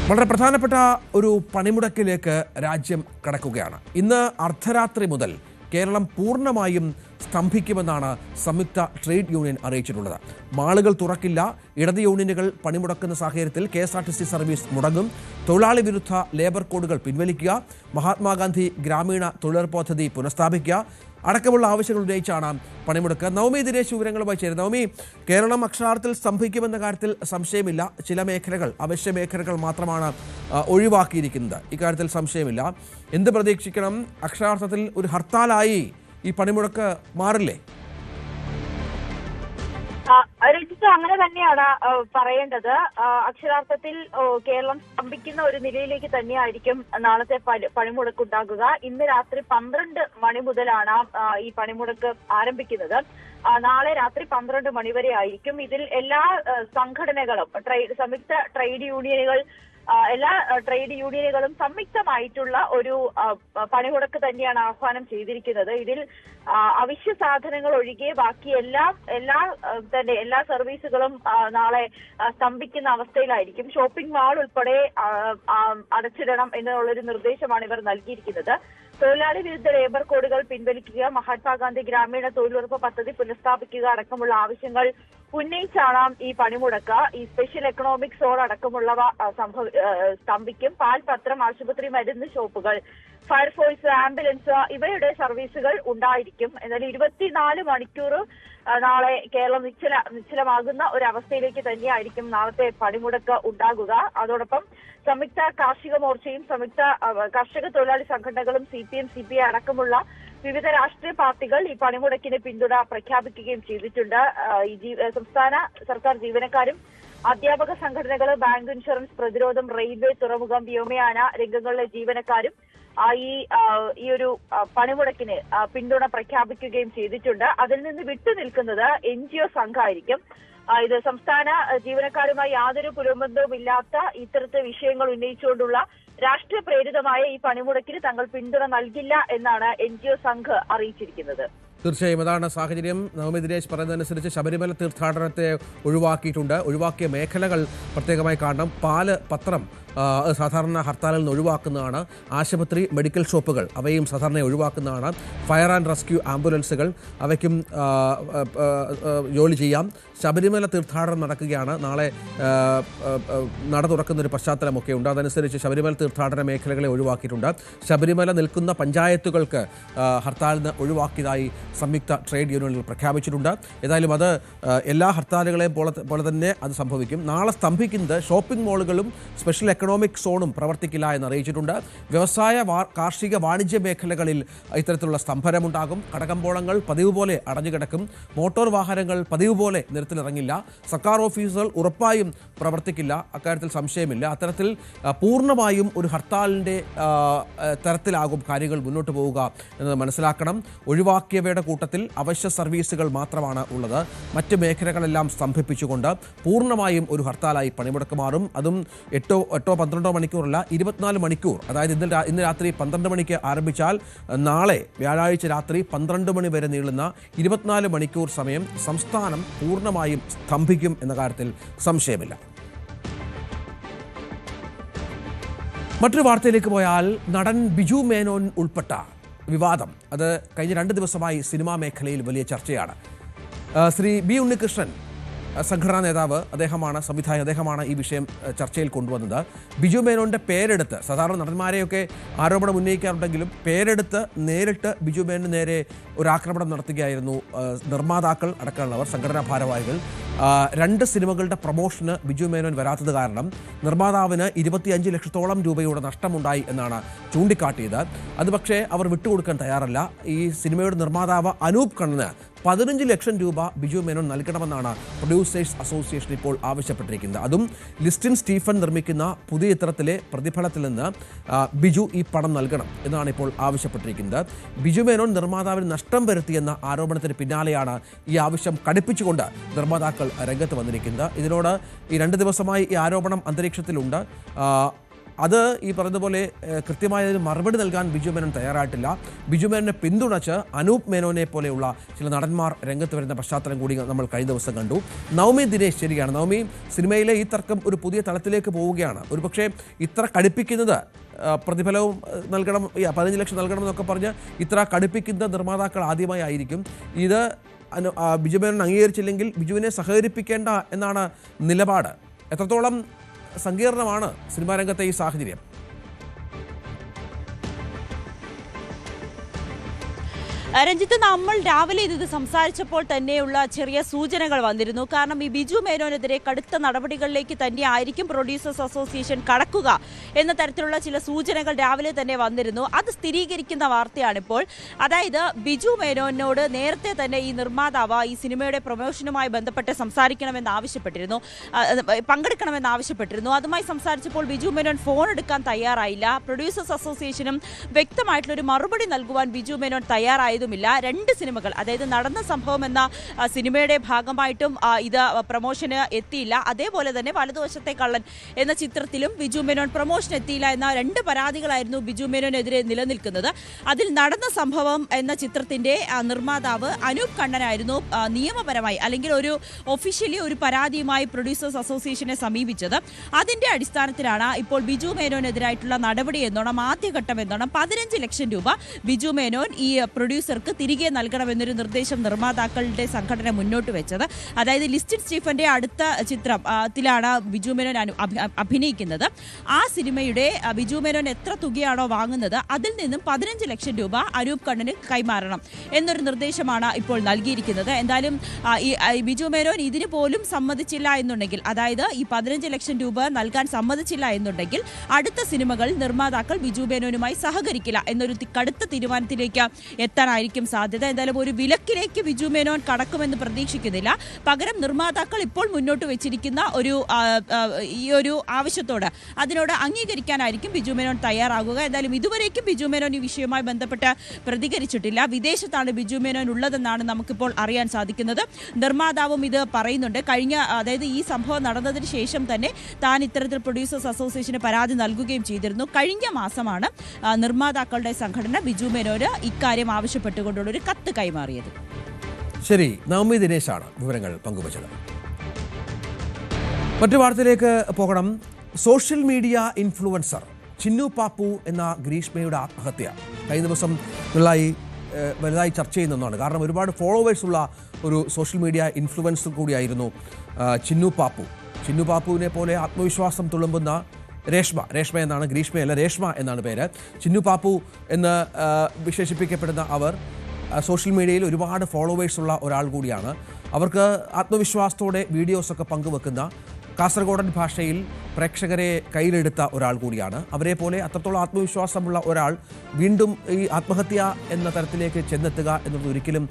വളരെ പ്രധാനപ്പെട്ട ഒരു പണിമുടക്കിലേക്ക് രാജ്യം കടക്കുകയാണ്. ഇന്ന് അർദ്ധരാത്രി മുതൽ കേരളം പൂർണ്ണമായും സ്തംഭിക്കുമെന്നാണ് സംയുക്ത ട്രേഡ് യൂണിയൻ അറിയിച്ചിട്ടുള്ളത്. മാളുകൾ തുറക്കില്ല. ഇടത് യൂണിയനുകൾ പണിമുടക്കുന്ന സാഹചര്യത്തിൽ KSRTC സർവീസ് മുടങ്ങും. തൊഴിലാളി വിരുദ്ധ ലേബർ കോഡുകൾ പിൻവലിക്കുക, മഹാത്മാഗാന്ധി ഗ്രാമീണ തൊഴിലുറപ്പ് പദ്ധതി പുനഃസ്ഥാപിക്കുക അടക്കമുള്ള ആവശ്യങ്ങൾ ഉന്നയിച്ചാണ് പണിമുടക്ക്. നവമി ദിനേശ് വിവരങ്ങളുമായി ചേരുന്നത്. നവമി, കേരളം അക്ഷരാർത്ഥത്തിൽ സ്തംഭിക്കുമെന്ന കാര്യത്തിൽ സംശയമില്ല. ചില മേഖലകൾ, അവശ്യ മേഖലകൾ മാത്രമാണ് ഒഴിവാക്കിയിരിക്കുന്നത്. ഇക്കാര്യത്തിൽ സംശയമില്ല. എന്ത് പ്രതീക്ഷിക്കണം? അക്ഷരാർത്ഥത്തിൽ ഒരു ഹർത്താലായി ഈ പണിമുടക്ക് മാറില്ലേ? രജിത്ത്, അങ്ങനെ തന്നെയാണ് പറയേണ്ടത്. അക്ഷരാർത്ഥത്തിൽ കേരളം സ്തംഭിക്കുന്ന ഒരു നിലയിലേക്ക് തന്നെയായിരിക്കും നാളത്തെ പണിമുടക്കുണ്ടാകുക. ഇന്ന് രാത്രി 12 മണി മുതലാണ് ഈ പണിമുടക്ക് ആരംഭിക്കുന്നത്. നാളെ രാത്രി 12 മണി വരെ ആയിരിക്കും. ഇതിൽ എല്ലാ സംഘടനകളും, സംയുക്ത ട്രേഡ് യൂണിയനുകൾ, എല്ലാ ട്രേഡ് യൂണിയനുകളും സംയുക്തമായിട്ടുള്ള ഒരു പണിമുടക്ക് തന്നെയാണ് ആഹ്വാനം ചെയ്തിരിക്കുന്നത്. ഇതിൽ അവശ്യ സാധനങ്ങൾ ഒഴികെ ബാക്കി എല്ലാ സർവീസുകളും നാളെ സ്തംഭിക്കുന്ന അവസ്ഥയിലായിരിക്കും. ഷോപ്പിംഗ് മാൾ ഉൾപ്പെടെ അടച്ചിടണം എന്നുള്ളൊരു നിർദ്ദേശമാണ് ഇവർ നൽകിയിരിക്കുന്നത്. തൊഴിലാളി വിരുദ്ധ ലേബർ കോഡുകൾ പിൻവലിക്കുക, മഹാത്മാഗാന്ധി ഗ്രാമീണ തൊഴിലുറപ്പ് പദ്ധതി പുനഃസ്ഥാപിക്കുക അടക്കമുള്ള ആവശ്യങ്ങൾ ഉന്നയിച്ചാണ് ഈ പണിമുടക്ക്. ഈ സ്പെഷ്യൽ എക്കണോമിക് സോൺ അടക്കമുള്ളവ സ്തംഭിക്കും. പാൽപത്രം, ആശുപത്രി മരുന്ന് ഷോപ്പുകൾ, ഫയർഫോഴ്സ്, ആംബുലൻസ് ഇവയുടെ സർവീസുകൾ ഉണ്ടായിരിക്കും. എന്നാൽ 24 മണിക്കൂർ നാളെ കേരളം നിശ്ചലമാകുന്ന ഒരവസ്ഥയിലേക്ക് തന്നെയായിരിക്കും നാളത്തെ പണിമുടക്ക് ഉണ്ടാകുക. അതോടൊപ്പം സംയുക്ത കാർഷിക മോർച്ചയും സംയുക്ത കർഷക തൊഴിലാളി സംഘടനകളും CPM, CPI അടക്കമുള്ള വിവിധ രാഷ്ട്രീയ പാർട്ടികൾ ഈ പണിമുടക്കിന് പിന്തുണ പ്രഖ്യാപിക്കുകയും ചെയ്തിട്ടുണ്ട്. സംസ്ഥാന സർക്കാർ ജീവനക്കാരും അധ്യാപക സംഘടനകൾ, ബാങ്ക്, ഇൻഷുറൻസ്, പ്രതിരോധം, റെയിൽവേ, തുറമുഖം, വ്യോമയാന രംഗങ്ങളിലെ ജീവനക്കാരും ഈ ഒരു പണിമുടക്കിന് പിന്തുണ പ്രഖ്യാപിക്കുകയും ചെയ്തിട്ടുണ്ട്. അതിൽ നിന്ന് വിട്ടുനിൽക്കുന്നത് NGO സംഘമായിരിക്കും. ഇത് സംസ്ഥാന ജീവനക്കാരുമായി യാതൊരു പുരോബന്ധവുമില്ലാത്ത ഇത്തരത്തെ വിഷയങ്ങൾ ഉന്നയിച്ചുകൊണ്ടുള്ള രാഷ്ട്രീയ പ്രേരിതമായ ഈ പണിമുടക്കിന് തങ്ങൾ പിന്തുണ നൽകില്ല എന്നാണ് NGO സംഘ് അറിയിച്ചിരിക്കുന്നത്. തീർച്ചയായും അതാണ് സാഹചര്യം. നവമി ദിനേശ് പറയുന്നതനുസരിച്ച് ശബരിമല തീർത്ഥാടനത്തെ ഒഴിവാക്കിയിട്ടുണ്ട്. ഒഴിവാക്കിയ മേഖലകൾ പ്രത്യേകമായി കാണണം. പാല്, പത്രം സാധാരണ ഹർത്താലിൽ നിന്ന് ഒഴിവാക്കുന്നതാണ്. ആശുപത്രി, മെഡിക്കൽ ഷോപ്പുകൾ അവയും സാധാരണ ഒഴിവാക്കുന്നതാണ്. ഫയർ ആൻഡ് റെസ്ക്യൂ ആംബുലൻസുകൾ അവയ്ക്കും ജോലി ചെയ്യാം. ശബരിമല തീർത്ഥാടനം നടക്കുകയാണ്. നാളെ നട തുറക്കുന്നൊരു പശ്ചാത്തലമൊക്കെ ഉണ്ട്. അതനുസരിച്ച് ശബരിമല തീർത്ഥാടന മേഖലകളെ ഒഴിവാക്കിയിട്ടുണ്ട്. ശബരിമല നിൽക്കുന്ന പഞ്ചായത്തുകൾക്ക് ഹർത്താലിൽ നിന്ന് ഒഴിവാക്കിയതായി സംയുക്ത ട്രേഡ് യൂണിയനുകൾ പ്രഖ്യാപിച്ചിട്ടുണ്ട്. ഏതായാലും അത് എല്ലാ ഹർത്താലുകളെയും പോലെ തന്നെ അത് സംഭവിക്കും. നാളെ സ്തംഭിക്കുന്നത് ഷോപ്പിംഗ് മാളുകളും സ്പെഷ്യൽ എക്കണോമിക് സോണും പ്രവർത്തിക്കില്ല എന്ന് അറിയിച്ചിട്ടുണ്ട്. വ്യവസായ കാർഷിക വാണിജ്യ മേഖലകളിൽ ഇത്തരത്തിലുള്ള സ്തംഭനമുണ്ടാകും. കടകമ്പോളങ്ങൾ പതിവ് പോലെ അടഞ്ഞുകിടക്കും. മോട്ടോർ വാഹനങ്ങൾ പതിവ് പോലെ നിരത്തിലിറങ്ങില്ല. സർക്കാർ ഓഫീസുകൾ ഉറപ്പായും പ്രവർത്തിക്കില്ല, അക്കാര്യത്തിൽ സംശയമില്ല. അത്തരത്തിൽ പൂർണ്ണമായും ഒരു ഹർത്താലിൻ്റെ തരത്തിലാകും കാര്യങ്ങൾ മുന്നോട്ട് പോവുക എന്നത് മനസ്സിലാക്കണം. ഒഴിവാക്കിയവയുടെ കൂട്ടത്തിൽ അവശ്യ സർവീസുകൾ മാത്രമാണ് ഉള്ളത്. മറ്റ് മേഖലകളെല്ലാം സ്തംഭിപ്പിച്ചുകൊണ്ട് പൂർണ്ണമായും ഒരു ഹർത്താലായി പണിമുടക്ക് മാറും. അതും 8-12 മണിക്കൂറല്ല, 24 മണിക്കൂർ. അതായത് ഇന്ന് രാത്രി 12 മണിക്ക് ആരംഭിച്ചാൽ നാളെ വ്യാഴാഴ്ച രാത്രി 12 മണി വരെ നീളുന്ന 24 മണിക്കൂർ സമയം സംസ്ഥാനം പൂർണ്ണമായും സ്തംഭിക്കും എന്ന കാര്യത്തിൽ സംശയമില്ല. മറ്റൊരു വാർത്തയിലേക്ക് പോയാൽ നടൻ ബിജു മേനോൻ ഉൾപ്പെട്ട വിവാദം അത് കഴിഞ്ഞ 2 ദിവസമായി സിനിമാ മേഖലയിൽ വലിയ ചർച്ചയാണ്. ശ്രീ ബി ഉണ്ണികൃഷ്ണൻ സംഘടനാ നേതാവ്, അദ്ദേഹമാണ് ഈ വിഷയം ചർച്ചയിൽ കൊണ്ടുവന്നത്. ബിജു മേനോൻ്റെ പേരെടുത്ത്, സാധാരണ നടന്മാരെയൊക്കെ ആരോപണം ഉന്നയിക്കാറുണ്ടെങ്കിലും പേരെടുത്ത് നേരിട്ട് ബിജു മേനോന് നേരെ ഒരു ആക്രമണം നടത്തുകയായിരുന്നു നിർമ്മാതാക്കൾ അടക്കമുള്ളവർ, സംഘടനാ ഭാരവാഹികൾ. 2 സിനിമകളുടെ പ്രൊമോഷന് ബിജു മേനോൻ വരാത്തത് കാരണം നിർമ്മാതാവിന് 25 ലക്ഷത്തോളം രൂപയുടെ നഷ്ടമുണ്ടായി എന്നാണ് ചൂണ്ടിക്കാട്ടിയത്. അത് പക്ഷേ അവർ വിട്ടുകൊടുക്കാൻ തയ്യാറല്ല. ഈ സിനിമയുടെ നിർമ്മാതാവ് അനൂപ് കണ്ണന് 15 ലക്ഷം രൂപ ബിജു മേനോൻ നൽകണമെന്നാണ് പ്രൊഡ്യൂസേഴ്സ് അസോസിയേഷൻ ഇപ്പോൾ ആവശ്യപ്പെട്ടിരിക്കുന്നത്. അതും ലിസ്റ്റിൻ സ്റ്റീഫൻ നിർമ്മിക്കുന്ന പുതിയ ചിത്രത്തിലെ പ്രതിഫലത്തിൽ നിന്ന് ബിജു ഈ പണം നൽകണം എന്നാണ് ഇപ്പോൾ ആവശ്യപ്പെട്ടിരിക്കുന്നത്. ബിജു മേനോൻ നിർമ്മാതാവിന് നഷ്ടം വരുത്തിയെന്ന ആരോപണത്തിന് പിന്നാലെയാണ് ഈ ആവശ്യം കടുപ്പിച്ചുകൊണ്ട് നിർമ്മാതാക്കൾ രംഗത്ത് വന്നിരിക്കുന്നത്. ഇതിനോട് ഈ 2 ദിവസമായി ഈ ആരോപണം അന്തരീക്ഷത്തിലുണ്ട്. അത് ഈ പറഞ്ഞതുപോലെ കൃത്യമായ മറുപടി നൽകാൻ ബിജു മേനോൻ തയ്യാറായിട്ടില്ല. ബിജു മേനോനെ പിന്തുണച്ച് അനൂപ് മേനോനെ പോലെയുള്ള ചില നടന്മാർ രംഗത്ത് വരുന്ന പശ്ചാത്തലം കൂടി നമ്മൾ കഴിഞ്ഞ ദിവസം കണ്ടു. നവമി ദിനേശ് ശരിയാണ്. നവമി, സിനിമയിലെ ഈ തർക്കം ഒരു പുതിയ തലത്തിലേക്ക് പോവുകയാണ്. ഒരുപക്ഷെ ഇത്ര കടുപ്പിക്കുന്നത് പ്രതിഫലവും നൽകണം, 15 ലക്ഷം നൽകണം എന്നൊക്കെ പറഞ്ഞ് ഇത്ര കടുപ്പിക്കുന്ന നിർമ്മാതാക്കൾ ആദ്യമായി ആയിരിക്കും. ഇത് ബിജു മേനോൻ അംഗീകരിച്ചില്ലെങ്കിൽ ബിജുവിനെ സഹകരിപ്പിക്കേണ്ട എന്നാണ് നിലപാട്. എത്രത്തോളം സങ്കീർണമാണ് സിനിമാ രംഗത്തെ ഈ സാഹചര്യം? രഞ്ജിത്ത്, നമ്മൾ രാവിലെ ഇത് സംസാരിച്ചപ്പോൾ തന്നെയുള്ള ചെറിയ സൂചനകൾ വന്നിരുന്നു. കാരണം ഈ ബിജു മേനോനെതിരെ കടുത്ത നടപടികളിലേക്ക് തന്നെ ആയിരിക്കും പ്രൊഡ്യൂസേഴ്സ് അസോസിയേഷൻ കടക്കുക എന്ന തരത്തിലുള്ള ചില സൂചനകൾ രാവിലെ തന്നെ വന്നിരുന്നു. അത് സ്ഥിരീകരിക്കുന്ന വാർത്തയാണിപ്പോൾ. അതായത് ബിജു മേനോനോട് നേരത്തെ തന്നെ ഈ നിർമ്മാതാവ് ഈ സിനിമയുടെ പ്രൊമോഷനുമായി ബന്ധപ്പെട്ട് പങ്കെടുക്കണമെന്നാവശ്യപ്പെട്ടിരുന്നു. അതുമായി സംസാരിച്ചപ്പോൾ ബിജു മേനോൻ ഫോൺ എടുക്കാൻ തയ്യാറായില്ല. പ്രൊഡ്യൂസേഴ്സ് അസോസിയേഷനും വ്യക്തമായിട്ടുള്ളൊരു മറുപടി നൽകുവാൻ ബിജു മേനോൻ തയ്യാറായതുമില്ല. 2 സിനിമകൾ, അതായത് നടന്ന സംഭവം എന്ന സിനിമയുടെ ഭാഗമായിട്ടും ഇത് പ്രൊമോഷന് എത്തിയില്ല. അതേപോലെ തന്നെ വലതുവശത്തെ കള്ളൻ എന്ന ചിത്രത്തിലും ബിജു മേനോൻ പ്രൊമോഷൻ എത്തിയില്ല എന്ന 2 പരാതികളായിരുന്നു ബിജു മേനോനെതിരെ നിലനിൽക്കുന്നത്. അതിൽ നടന്ന സംഭവം എന്ന ചിത്രത്തിന്റെ നിർമ്മാതാവ് അനൂപ് കണ്ണനായിരുന്നു നിയമപരമായി അല്ലെങ്കിൽ ഒഫീഷ്യലി ഒരു പരാതിയുമായി പ്രൊഡ്യൂസേഴ്സ് അസോസിയേഷനെ സമീപിച്ചത്. അതിന്റെ അടിസ്ഥാനത്തിലാണ് ഇപ്പോൾ ബിജു മേനോനെതിരായിട്ടുള്ള നടപടി എന്നോണം, ആദ്യഘട്ടം എന്നോണം 15 ലക്ഷം രൂപ ബിജു മേനോൻ ഈ പ്രൊഡ്യൂസർക്ക് തിരികെ നൽകണമെന്നൊരു നിർദ്ദേശം നിർമ്മാതാക്കളുടെ സംഘടന മുന്നോട്ട് വെച്ചത്. അതായത് ലിസ്റ്റിൻ സ്റ്റീഫന്റെ അടുത്ത ചിത്രത്തിലാണ് ബിജു മേനോൻ അഭിനയിക്കുന്നത്. ആ സിനിമയുടെ ബിജു മേനോൻ എത്ര തുകയാണോ വാങ്ങുന്നത് അതിൽ നിന്നും 15 ലക്ഷം രൂപ അനൂപ് കണ്ണന് കൈമാറണം എന്നൊരു നിർദ്ദേശമാണ് ഇപ്പോൾ നൽകിയിരിക്കുന്നത്. എന്തായാലും ഈ ബിജു മേനോൻ ഇതിന് പോലും സമ്മതിച്ചില്ല എന്നുണ്ടെങ്കിൽ, അതായത് ഈ 15 ലക്ഷം രൂപ നൽകാൻ സമ്മതിച്ചില്ല എന്നുണ്ടെങ്കിൽ അടുത്ത സിനിമകൾ നിർമ്മാതാക്കൾ ബിജു മേനോനുമായി സഹകരിക്കില്ല എന്നൊരു കടുത്ത തീരുമാനത്തിലേക്ക് എത്താനായിരിക്കും സാധ്യത. എന്തായാലും ഒരു വിലക്കിലേക്ക് ബിജു മേനോൻ കടക്കുമെന്ന് പ്രതീക്ഷിക്കുന്നില്ല. പകരം നിർമ്മാതാക്കൾ ഇപ്പോൾ മുന്നോട്ട് വെച്ചിരിക്കുന്ന ഒരു ആവശ്യത്തോട് അതിനോട് അംഗീകരിക്കാനായിരിക്കും ബിജു മേനോൻ തയ്യാറാകുക. എന്തായാലും ഇതുവരേക്കും ബിജു മേനോൻ ഈ വിഷയവുമായി ബന്ധപ്പെട്ട് പ്രതികരിച്ചിട്ടില്ല. വിദേശത്താണ് ബിജു മേനോൻ ഉള്ളതെന്നാണ് നമുക്കിപ്പോൾ അറിയാൻ സാധിക്കുന്നത്. നിർമ്മാതാവും ഇത് പറയുന്നുണ്ട്. അതായത് ഈ സംഭവം നടന്നതിന് ശേഷം തന്നെ താൻ ഇത്തരത്തിൽ പ്രൊഡ്യൂസേഴ്സ് അസോസിയേഷന് പരാതി നൽകുകയും ചെയ്തിരുന്നു. കഴിഞ്ഞ മാസമാണ് നിർമ്മാതാക്കളുടെ സംഘടന ബിജു മേനോന് ഇക്കാര്യം ആവശ്യപ്പെട്ടുകൊണ്ടുള്ള ഒരു കത്ത് കൈമാറിയത്. ശരി, നവമി ദിനേശാണ് വിവരങ്ങൾ പങ്കുവച്ചത്. മറ്റു വാർത്തയിലേക്ക് പോകണം. Social media influencer Chinnu Pappu എന്ന ഗ്രീഷ്മയുടെ ആത്മഹത്യ കഴിഞ്ഞ ദിവസം വലുതായി ചർച്ച ചെയ്യുന്നതാണ്. കാരണം ഒരുപാട് ഫോളോവേഴ്സുള്ള ഒരു സോഷ്യൽ മീഡിയ ഇൻഫ്ലുവൻസർ കൂടിയായിരുന്നു ചിന്നു പാപ്പു. ചിന്നു പാപ്പുവിനെ പോലെ ആത്മവിശ്വാസം തുളുമ്പുന്ന രേഷ്മ എന്നാണ്, ഗ്രീഷ്മയല്ല രേഷ്മ എന്നാണ് പേര്. ചിന്നു പാപ്പു എന്ന് വിശേഷിപ്പിക്കപ്പെടുന്ന അവർ സോഷ്യൽ മീഡിയയിൽ ഒരുപാട് ഫോളോവേഴ്സുള്ള ഒരാൾ കൂടിയാണ്. അവർക്ക് ആത്മവിശ്വാസത്തോടെ വീഡിയോസൊക്കെ പങ്കുവെക്കുന്ന, കാസർഗോഡൻ ഭാഷയിൽ പ്രേക്ഷകരെ കയ്യിലെടുത്ത ഒരാൾ കൂടിയാണ്. അവരെ പോലെ അത്രത്തോളം ആത്മവിശ്വാസമുള്ള ഒരാൾ വീണ്ടും ഈ ആത്മഹത്യ എന്ന തരത്തിലേക്ക് ചെന്നെത്തുക എന്നത് ഒരിക്കലും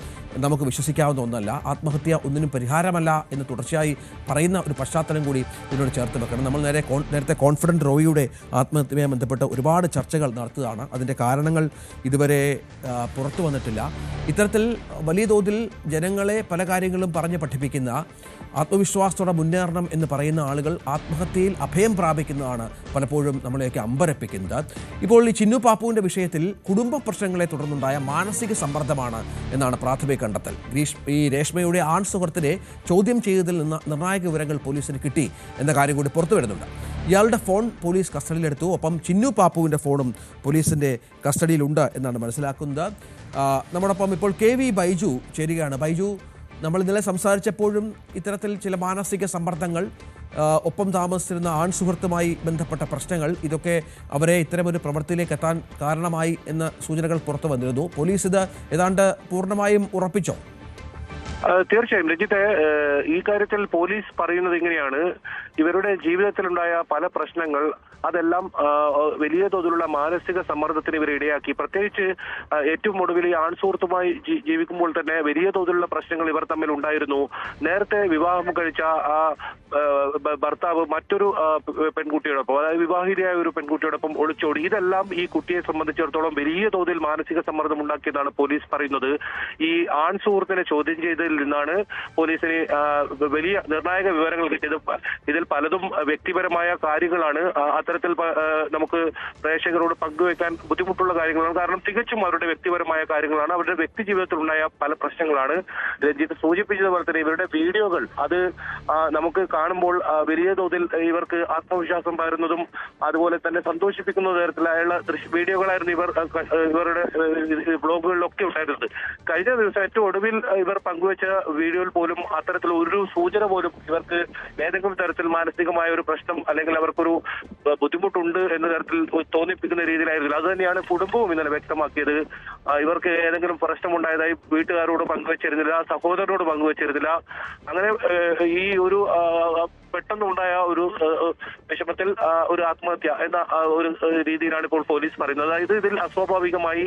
നമുക്ക് വിശ്വസിക്കാവുന്ന ഒന്നല്ല. ആത്മഹത്യ ഒന്നിനും പരിഹാരമല്ല എന്ന് തുടർച്ചയായി പറയുന്ന ഒരു പശ്ചാത്തലം കൂടി ഇതിനോട് ചേർത്ത് വെക്കണം. നമ്മൾ നേരത്തെ കോൺഫിഡൻറ്റ് റോയിയുടെ ആത്മഹത്യയുമായി ബന്ധപ്പെട്ട് ഒരുപാട് ചർച്ചകൾ നടത്തുകയാണ്. അതിൻ്റെ കാരണങ്ങൾ ഇതുവരെ പുറത്തു വന്നിട്ടില്ല. ഇത്തരത്തിൽ വലിയ തോതിൽ ജനങ്ങളെ പല കാര്യങ്ങളും പറഞ്ഞ് പഠിപ്പിക്കുന്ന, ആത്മവിശ്വാസത്തോടെ മുന്നേറണം എന്ന് പറയുന്ന ആളുകൾ ആത്മഹത്യയിൽ അഭയം പ്രാപിക്കുന്നതാണ് പലപ്പോഴും നമ്മളെയൊക്കെ അമ്പരപ്പിക്കുന്നത്. ഇപ്പോൾ ഈ ചിന്നു പാപ്പുവിൻ്റെ വിഷയത്തിൽ കുടുംബ പ്രശ്നങ്ങളെ തുടർന്നുണ്ടായ മാനസിക സമ്മർദ്ദമാണ് എന്നാണ് പ്രാഥമിക കണ്ടെത്തൽ. ഈ രേഷ്മയുടെ ആൺ സുഹൃത്തിനെ ചോദ്യം ചെയ്തതിൽ നിന്ന് നിർണായക വിവരങ്ങൾ പോലീസിന് കിട്ടി എന്ന കാര്യം കൂടി പുറത്തു വരുന്നുണ്ട്. ഇയാളുടെ ഫോൺ പോലീസ് കസ്റ്റഡിയിലെടുത്തു. ഒപ്പം ചിന്നു പാപ്പുവിൻ്റെ ഫോണും പോലീസിൻ്റെ കസ്റ്റഡിയിലുണ്ട് എന്നാണ് മനസ്സിലാക്കുന്നത്. നമ്മോടൊപ്പം ഇപ്പോൾ KV ബൈജു ചേരുകയാണ്. ബൈജു, നമ്മൾ ഇന്നലെ സംസാരിച്ചപ്പോഴും ഇത്തരത്തിൽ ചില മാനസിക സമ്മർദ്ദങ്ങൾ, ഒപ്പം താമസിച്ചിരുന്ന ആൺ സുഹൃത്തുമായി ബന്ധപ്പെട്ട പ്രശ്നങ്ങൾ, ഇതൊക്കെ അവരെ ഇത്തരമൊരു പ്രവൃത്തിയിലേക്ക് എത്താൻ കാരണമായി എന്ന സൂചനകൾ പുറത്തു വന്നിരുന്നു. പോലീസ് ഇത് ഏതാണ്ട് പൂർണ്ണമായും ഉറപ്പിച്ചോ? തീർച്ചയായും രഞ്ജിത്തെ, ഈ കാര്യത്തിൽ പോലീസ് പറയുന്നത് ഇങ്ങനെയാണ്: ഇവരുടെ ജീവിതത്തിലുണ്ടായ പല പ്രശ്നങ്ങൾ അതെല്ലാം വലിയ തോതിലുള്ള മാനസിക സമ്മർദ്ദത്തിന് ഇവരെ ഇടയാക്കി. പ്രത്യേകിച്ച് ഏറ്റവും ഒടുവിൽ ഈ ആൺസുഹൃത്തുമായി ജീവിക്കുമ്പോൾ തന്നെ വലിയ തോതിലുള്ള പ്രശ്നങ്ങൾ ഇവർ തമ്മിൽ ഉണ്ടായിരുന്നു. നേരത്തെ വിവാഹം കഴിച്ച ആ ഭർത്താവ് മറ്റൊരു പെൺകുട്ടിയോടൊപ്പം, അതായത് വിവാഹിതയായ ഒരു പെൺകുട്ടിയോടൊപ്പം ഒളിച്ചോടി. ഇതെല്ലാം ഈ കുട്ടിയെ സംബന്ധിച്ചിടത്തോളം വലിയ തോതിൽ മാനസിക സമ്മർദ്ദം ഉണ്ടാക്കിയതാണ് പോലീസ് പറയുന്നത്. ഈ ആൺ സുഹൃത്തിനെ ചോദ്യം ചെയ്തതിൽ നിന്നാണ് പോലീസിന് വലിയ നിർണായക വിവരങ്ങൾ കിട്ടിയത്. ഇതിൽ പലതും വ്യക്തിപരമായ കാര്യങ്ങളാണ്. അത്തരത്തിൽ നമുക്ക് പ്രേക്ഷകരോട് പങ്കുവെക്കാൻ ബുദ്ധിമുട്ടുള്ള കാര്യങ്ങളാണ്. കാരണം തികച്ചും അവരുടെ വ്യക്തിപരമായ കാര്യങ്ങളാണ്. അവരുടെ വ്യക്തി ജീവിതത്തിലുണ്ടായ പല പ്രശ്നങ്ങളാണ്. രഞ്ജിത്ത് സൂചിപ്പിച്ചതുപോലെ തന്നെ ഇവരുടെ വീഡിയോകൾ അത് നമുക്ക് കാണുമ്പോൾ വലിയ തോതിൽ ഇവർക്ക് ആത്മവിശ്വാസം പകരുന്നതും അതുപോലെ തന്നെ സന്തോഷിപ്പിക്കുന്ന തരത്തിലായുള്ള വീഡിയോകളായിരുന്നു ഇവരുടെ ബ്ലോഗുകളിലൊക്കെ ഉണ്ടായിരുന്നത്. കഴിഞ്ഞ ദിവസം ഏറ്റവും ഒടുവിൽ ഇവർ പങ്കുവെച്ച വീഡിയോയിൽ പോലും അത്തരത്തിൽ ഒരു സൂചന പോലും ഇവർക്ക് ഏതെങ്കിലും തരത്തിൽ മാനസികമായ ഒരു പ്രശ്നം അല്ലെങ്കിൽ അവർക്കൊരു ബുദ്ധിമുട്ടുണ്ട് എന്ന തരത്തിൽ തോന്നിപ്പിക്കുന്ന രീതിയിലായിരുന്നില്ല. അത് തന്നെയാണ് കുടുംബവും ഇന്നലെ വ്യക്തമാക്കിയത്. ഇവർക്ക് ഏതെങ്കിലും പ്രശ്നമുണ്ടായതായി വീട്ടുകാരോട് പങ്കുവച്ചിരുന്നില്ല, സഹോദരനോട് പങ്കുവച്ചിരുന്നില്ല. അങ്ങനെ ഈ ഒരു പെട്ടെന്നുണ്ടായ ഒരു വിഷമത്തിൽ ഒരു ആത്മഹത്യ എന്ന ഒരു രീതിയിലാണ് ഇപ്പോൾ പോലീസ് പറയുന്നത്. അതായത് ഇതിൽ അസ്വാഭാവികമായി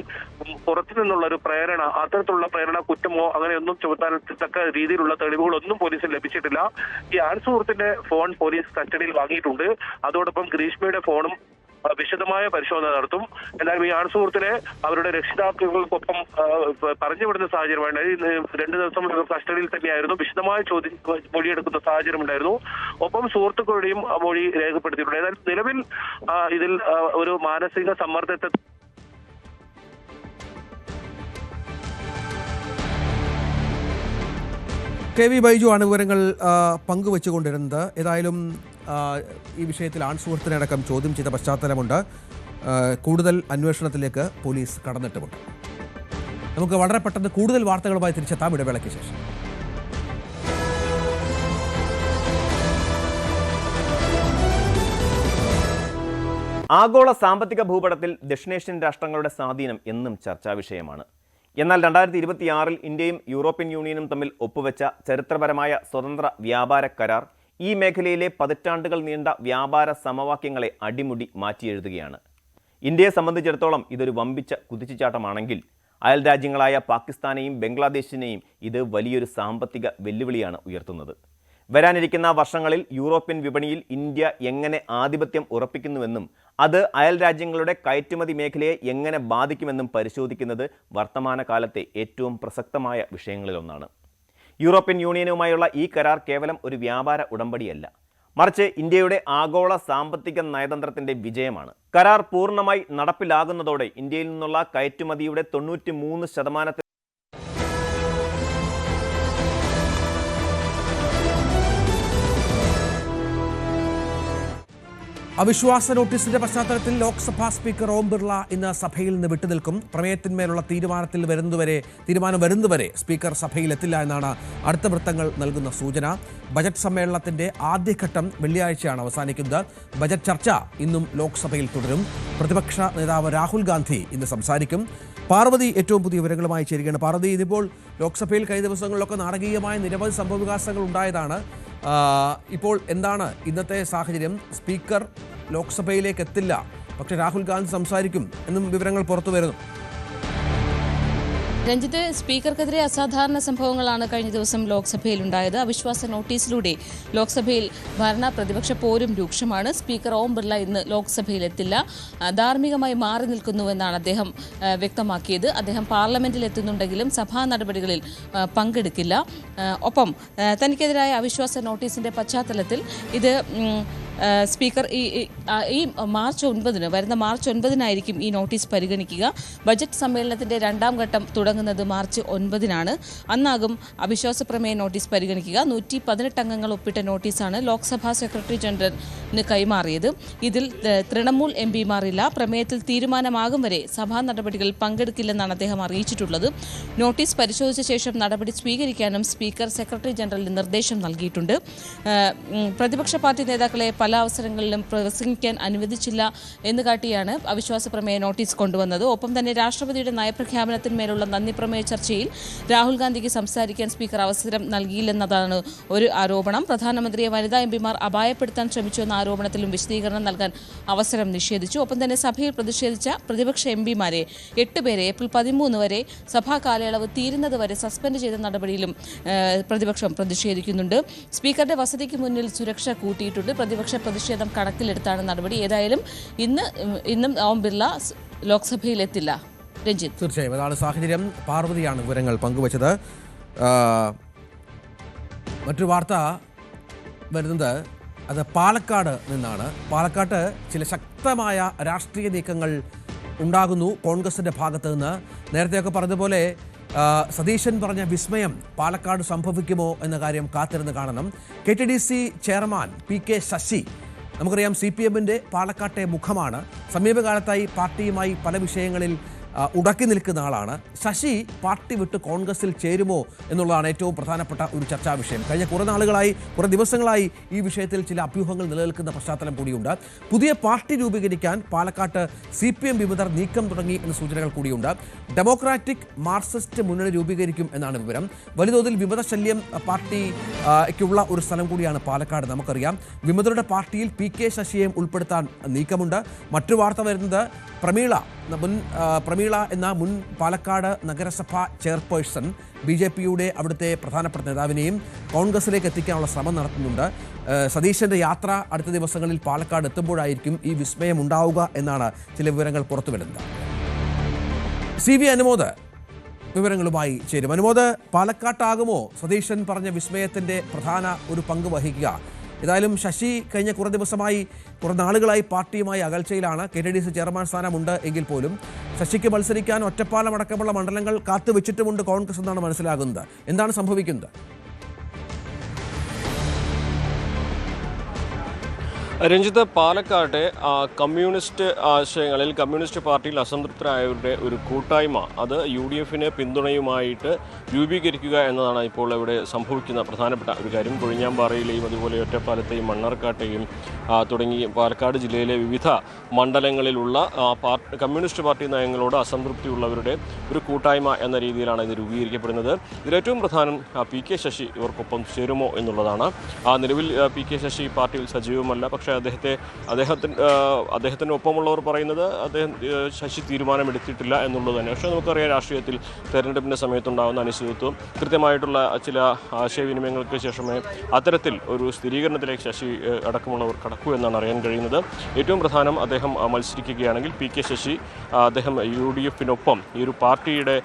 പുറത്തു നിന്നുള്ള ഒരു പ്രേരണ, അത്തരത്തിലുള്ള പ്രേരണ കുറ്റമോ അങ്ങനെയൊന്നും ചുമത്താൻ തക്ക രീതിയിലുള്ള തെളിവുകളൊന്നും പോലീസിന് ലഭിച്ചിട്ടില്ല. ഈ ആൺ സുഹൃത്തിന്റെ ഫോൺ പോലീസ് കസ്റ്റഡിയിൽ വാങ്ങിയിട്ടുണ്ട്. അതോടൊപ്പം ഗ്രീഷ്മയുടെ ഫോണും വിശദമായ പരിശോധന നടത്തും. എന്നാലും ഈ ആൺ സുഹൃത്തിനെ അവരുടെ രക്ഷിതാക്കൾക്കൊപ്പം പറഞ്ഞുവിടുന്ന സാഹചര്യമാണ്. 2 ദിവസം കസ്റ്റഡിയിൽ തന്നെയായിരുന്നു. വിശദമായ മൊഴിയെടുക്കുന്ന സാഹചര്യം ഉണ്ടായിരുന്നു. ഒപ്പം സുഹൃത്തുക്കളുടെയും മൊഴി രേഖപ്പെടുത്തിയിട്ടുണ്ട്. എന്നാൽ നിലവിൽ ഇതിൽ ഒരു മാനസിക സമ്മർദ്ദത്തെ KV ബൈജു ആണ് വിവരങ്ങൾ പങ്കുവെച്ചുകൊണ്ടിരുന്നത്. ഏതായാലും ഈ വിഷയത്തിൽ ആൺ സുഹൃത്തിനടക്കം ചോദ്യം ചെയ്ത പശ്ചാത്തലമുണ്ട്. കൂടുതൽ അന്വേഷണത്തിലേക്ക് പോലീസ് കടന്നിട്ടുമുണ്ട്. നമുക്ക് വളരെ പെട്ടെന്ന് കൂടുതൽ വാർത്തകളുമായി തിരിച്ചെത്താം ഇടവേളയ്ക്ക് ശേഷം. ആഗോള സാമ്പത്തിക ഭൂപടത്തിൽ ദക്ഷിണേഷ്യൻ രാഷ്ട്രങ്ങളുടെ സ്വാധീനം എന്നും ചർച്ചാ വിഷയമാണ്. എന്നാൽ 2026 ഇന്ത്യയും യൂറോപ്യൻ യൂണിയനും തമ്മിൽ ഒപ്പുവെച്ച ചരിത്രപരമായ സ്വതന്ത്ര വ്യാപാര കരാർ ഈ മേഖലയിലെ പതിറ്റാണ്ടുകൾ നീണ്ട വ്യാപാര സമവാക്യങ്ങളെ അടിമുടി മാറ്റിയെഴുതുകയാണ്. ഇന്ത്യയെ സംബന്ധിച്ചിടത്തോളം ഇതൊരു വമ്പിച്ച കുതിച്ചുചാട്ടമാണെങ്കിൽ അയൽ രാജ്യങ്ങളായ പാകിസ്ഥാനെയും ബംഗ്ലാദേശിനെയും ഇത് വലിയൊരു സാമ്പത്തിക വെല്ലുവിളിയാണ് ഉയർത്തുന്നത്. വരാനിരിക്കുന്ന വർഷങ്ങളിൽ യൂറോപ്യൻ വിപണിയിൽ ഇന്ത്യ എങ്ങനെ ആധിപത്യം ഉറപ്പിക്കുന്നുവെന്നും അത് അയൽ രാജ്യങ്ങളുടെ കയറ്റുമതി മേഖലയെ എങ്ങനെ ബാധിക്കുമെന്നും പരിശോധിക്കുന്നത് വർത്തമാനകാലത്തെ ഏറ്റവും പ്രസക്തമായ വിഷയങ്ങളിലൊന്നാണ്. യൂറോപ്യൻ യൂണിയനുമായുള്ള ഈ കരാർ കേവലം ഒരു വ്യാപാര ഉടമ്പടിയല്ല, മറിച്ച് ഇന്ത്യയുടെ ആഗോള സാമ്പത്തിക നയതന്ത്രത്തിൻ്റെ വിജയമാണ്. കരാർ പൂർണ്ണമായി നടപ്പിലാകുന്നതോടെ ഇന്ത്യയിൽ നിന്നുള്ള കയറ്റുമതിയുടെ 93% അവിശ്വാസ നോട്ടീസിന്റെ പശ്ചാത്തലത്തിൽ ലോക്സഭാ സ്പീക്കർ ഓം ബിർള ഇന്ന് സഭയിൽ നിന്ന് വിട്ടുനിൽക്കും. പ്രമേയത്തിന്മേലുള്ള തീരുമാനം വരുന്നതുവരെ സ്പീക്കർ സഭയിലെത്തില്ല എന്നാണ് അടുത്ത വൃത്തങ്ങൾ നൽകുന്ന സൂചന. ബജറ്റ് സമ്മേളനത്തിന്റെ ആദ്യഘട്ടം വെള്ളിയാഴ്ചയാണ് അവസാനിക്കുന്നത്. ബജറ്റ് ചർച്ച ഇന്നും ലോക്സഭയിൽ തുടരും. പ്രതിപക്ഷ നേതാവ് രാഹുൽ ഗാന്ധി ഇന്ന് സംസാരിക്കും. പാർവതി ഏറ്റവും പുതിയ വിവരങ്ങളുമായി ചേരുകയാണ്. പാർവതി, ഇതിപ്പോൾ ലോക്സഭയിൽ കഴിഞ്ഞ ദിവസങ്ങളിലൊക്കെ നാടകീയമായ നിരവധി സംഭവവികാസങ്ങൾ ഉണ്ടായതാണ്. ഇപ്പോൾ എന്താണ് ഇന്നത്തെ സാഹചര്യം? സ്പീക്കർ ലോക്സഭയിലേക്ക് എത്തില്ല, പക്ഷേ രാഹുൽ ഗാന്ധി സംസാരിക്കും എന്നും വിവരങ്ങൾ പുറത്തു വരുന്നു. രഞ്ജിത്ത്, സ്പീക്കർക്കെതിരെ അസാധാരണ സംഭവങ്ങളാണ് കഴിഞ്ഞ ദിവസം ലോക്സഭയിൽ ഉണ്ടായത്. അവിശ്വാസ നോട്ടീസിലൂടെ ലോക്സഭയിൽ ഭരണ പ്രതിപക്ഷ പോരും രൂക്ഷമാണ്. സ്പീക്കർ ഓം ബിർള ഇന്ന് ലോക്സഭയിൽ എത്തില്ല, ധാർമ്മികമായി മാറി നിൽക്കുന്നുവെന്നാണ് അദ്ദേഹം വ്യക്തമാക്കിയത്. അദ്ദേഹം പാർലമെന്റിൽ എത്തുന്നുണ്ടെങ്കിലും സഭാ നടപടികളിൽ പങ്കെടുക്കില്ല. ഒപ്പം തനിക്കെതിരായ അവിശ്വാസ നോട്ടീസിന്റെ പശ്ചാത്തലത്തിൽ ഇത് സ്പീക്കർ ഈ മാർച്ച് 9 വരുന്ന മാർച്ച് 9 ഈ നോട്ടീസ് പരിഗണിക്കുക. ബജറ്റ് സമ്മേളനത്തിന്റെ രണ്ടാം ഘട്ടം തുടങ്ങുന്നത് മാർച്ച് 9 അന്നാകും അവിശ്വാസ പ്രമേയ നോട്ടീസ് പരിഗണിക്കുക. 118 അംഗങ്ങൾ ഒപ്പിട്ട നോട്ടീസാണ് ലോക്സഭാ സെക്രട്ടറി ജനറലിന് കൈമാറിയത്. ഇതിൽ തൃണമൂൽ എംപിമാരില്ല. പ്രമേയത്തിൽ തീരുമാനമാകും വരെ സഭാ നടപടികളിൽ പങ്കെടുക്കില്ലെന്നാണ് അദ്ദേഹം അറിയിച്ചിട്ടുള്ളത്. നോട്ടീസ് പരിശോധിച്ച ശേഷം നടപടി സ്വീകരിക്കാനും സ്പീക്കർ സെക്രട്ടറി ജനറലിന് നിർദ്ദേശം നൽകിയിട്ടുണ്ട്. പ്രതിപക്ഷ പാർട്ടി നേതാക്കളെ പല അവസരങ്ങളിലും പ്രസംഗിക്കാൻ അനുവദിച്ചില്ല എന്ന് കാട്ടിയാണ് അവിശ്വാസ പ്രമേയ നോട്ടീസ് കൊണ്ടുവന്നത്. ഒപ്പം തന്നെ രാഷ്ട്രപതിയുടെ നയപ്രഖ്യാപനത്തിന്മേലുള്ള നന്ദി പ്രമേയ ചർച്ചയിൽ രാഹുൽ ഗാന്ധിക്ക് സംസാരിക്കാൻ സ്പീക്കർ അവസരം നൽകിയില്ലെന്നതാണ് ഒരു ആരോപണം. പ്രധാനമന്ത്രിയെ വനിതാ എംപിമാർ അപായപ്പെടുത്താൻ ശ്രമിച്ചു എന്ന ആരോപണത്തിലും വിശദീകരണം നൽകാൻ അവസരം നിഷേധിച്ചു. ഒപ്പം തന്നെ സഭയിൽ പ്രതിഷേധിച്ച പ്രതിപക്ഷ എംപിമാരെ 8 പേരെ ഏപ്രിൽ 13 വരെ സഭാ കാലയളവ് തീരുന്നത് വരെ സസ്പെൻഡ് ചെയ്ത നടപടിയിലും പ്രതിപക്ഷം പ്രതിഷേധിക്കുന്നുണ്ട്. സ്പീക്കറുടെ വസതിക്ക് മുന്നിൽ സുരക്ഷ കൂട്ടിയിട്ടുണ്ട്. പ്രതിപക്ഷ പ്രതിഷേധം കണക്കിലെടുത്താണ് നടപടി. ഏതായാലും ഇന്നും ഓം ബിർള ലോക്സഭയിലെത്തില്ല. രഞ്ജിത്ത്, തീർച്ചയായും അതാണ് സാഹചര്യം. പാർവതിയാണ് വിവരങ്ങൾ പങ്കുവച്ചത്. മറ്റൊരു വാർത്ത വരുന്നത് അത് പാലക്കാട് നിന്നാണ്. പാലക്കാട്ട് ചില ശക്തമായ രാഷ്ട്രീയ നീക്കങ്ങൾ ഉണ്ടാകുന്നു കോൺഗ്രസിൻ്റെ ഭാഗത്ത് നിന്ന്. നേരത്തെയൊക്കെ പറഞ്ഞതുപോലെ സതീശൻ പറഞ്ഞ വിസ്മയം പാലക്കാട് സംഭവിക്കുമോ എന്ന കാര്യം കാത്തിരുന്ന് കാണണം. KTDC ചെയർമാൻ PK ശശി, നമുക്കറിയാം CPMന്റെ പാലക്കാട്ടെ മുഖമാണ്. സമീപകാലത്തായി പാർട്ടിയുമായി പല വിഷയങ്ങളിൽ ഉടക്കി നിൽക്കുന്ന ആളാണ്. ശശി പാർട്ടി വിട്ട് കോൺഗ്രസിൽ ചേരുമോ എന്നുള്ളതാണ് ഏറ്റവും പ്രധാനപ്പെട്ട ഒരു ചർച്ചാ വിഷയം. കഴിഞ്ഞ കുറേ ദിവസങ്ങളായി ഈ വിഷയത്തിൽ ചില അഭ്യൂഹങ്ങൾ നിലനിൽക്കുന്ന പശ്ചാത്തലം കൂടിയുണ്ട്. പുതിയ പാർട്ടി രൂപീകരിക്കാൻ പാലക്കാട്ട് CPM വിമതർ നീക്കം തുടങ്ങി എന്ന സൂചനകൾ കൂടിയുണ്ട്. ഡെമോക്രാറ്റിക് മാർക്സിസ്റ്റ് മുന്നണി രൂപീകരിക്കും എന്നാണ് വിവരം. വലിയതോതിൽ വിമത ശല്യം പാർട്ടിക്കുള്ള ഒരു സ്ഥലം കൂടിയാണ് പാലക്കാട്, നമുക്കറിയാം. വിമതരുടെ പാർട്ടിയിൽ PK ശശിയെയും ഉൾപ്പെടുത്താൻ നീക്കമുണ്ട്. മറ്റു വാർത്ത വരുന്നത് പ്രമീള എന്ന മുൻ പാലക്കാട് നഗരസഭാ ചെയർപേഴ്സൺ BJPയുടെ അവിടുത്തെ പ്രധാനപ്പെട്ട നേതാവിനെയും കോൺഗ്രസിലേക്ക് എത്തിക്കാനുള്ള ശ്രമം നടത്തുന്നുണ്ട്. സതീശൻ്റെ യാത്ര അടുത്ത ദിവസങ്ങളിൽ പാലക്കാട് എത്തുമ്പോഴായിരിക്കും ഈ വിസ്മയം ഉണ്ടാവുക എന്നാണ് ചില വിവരങ്ങൾ പുറത്തുവരുന്നത്. CV അനുമോദ് വിവരങ്ങളുമായി ചേരും. അനുമോദ്, പാലക്കാട്ടാകുമോ സതീശൻ പറഞ്ഞ വിസ്മയത്തിൻ്റെ പ്രധാന ഒരു പങ്ക് വഹിക്കുക? ഏതായാലും ശശി കഴിഞ്ഞ കുറേ നാളുകളായി പാർട്ടിയുമായി അകൽച്ചയിലാണ്. KTDC ചെയർമാൻ സ്ഥാനമുണ്ട് എങ്കിൽ പോലും ശശിക്ക് മത്സരിക്കാൻ ഒറ്റപ്പാലം അടക്കമുള്ള മണ്ഡലങ്ങൾ കാത്തുവെച്ചിട്ടുമുണ്ട് കോൺഗ്രസ് എന്നാണ് മനസ്സിലാകുന്നത്. എന്താണ് സംഭവിക്കുന്നത്? രഞ്ജിത്ത്, പാലക്കാട്ടെ കമ്മ്യൂണിസ്റ്റ് ആശയങ്ങളിൽ കമ്മ്യൂണിസ്റ്റ് പാർട്ടിയിൽ അസംതൃപ്തരായവരുടെ ഒരു കൂട്ടായ്മ അത് UDFന് പിന്തുണയുമായിട്ട് രൂപീകരിക്കുക എന്നതാണ് ഇപ്പോൾ ഇവിടെ സംഭവിക്കുന്ന പ്രധാനപ്പെട്ട ഒരു കാര്യം. കൊഴിഞ്ഞാമ്പാറയിലെയും അതുപോലെ ഒറ്റപ്പാലത്തെയും മണ്ണാർക്കാട്ടെയും തുടങ്ങി പാലക്കാട് ജില്ലയിലെ വിവിധ മണ്ഡലങ്ങളിലുള്ള കമ്മ്യൂണിസ്റ്റ് പാർട്ടി നയങ്ങളോട് അസംതൃപ്തിയുള്ളവരുടെ ഒരു കൂട്ടായ്മ എന്ന രീതിയിലാണ് ഇത് രൂപീകരിക്കപ്പെടുന്നത്. ഇതിലേറ്റവും പ്രധാനം PK ശശി ഇവർക്കൊപ്പം ചേരുമോ എന്നുള്ളതാണ്. നിലവിൽ PK ശശി പാർട്ടിയിൽ സജീവമല്ല. പക്ഷേ അദ്ദേഹത്തിന് ഒപ്പമുള്ളവർ പറയുന്നത് ശശി തീരുമാനമെടുത്തിട്ടില്ല എന്നുള്ളത് തന്നെ. പക്ഷേ നമുക്കറിയാം, രാഷ്ട്രീയത്തിൽ തെരഞ്ഞെടുപ്പിൻ്റെ സമയത്തുണ്ടാകുന്ന അനിശ്ചിതത്വം, കൃത്യമായിട്ടുള്ള ചില ആശയവിനിമയങ്ങൾക്ക് ശേഷമേ അത്തരത്തിൽ ഒരു സ്ഥിരീകരണത്തിലേക്ക് ശശി അടക്കമുള്ളവർ കടക്കൂ എന്നാണ് അറിയാൻ കഴിയുന്നത്. ഏറ്റവും പ്രധാനം, അദ്ദേഹം മത്സരിക്കുകയാണെങ്കിൽ PK ശശി അദ്ദേഹം UDFനൊപ്പം ഈ ഒരു പാർട്ടിയുടെ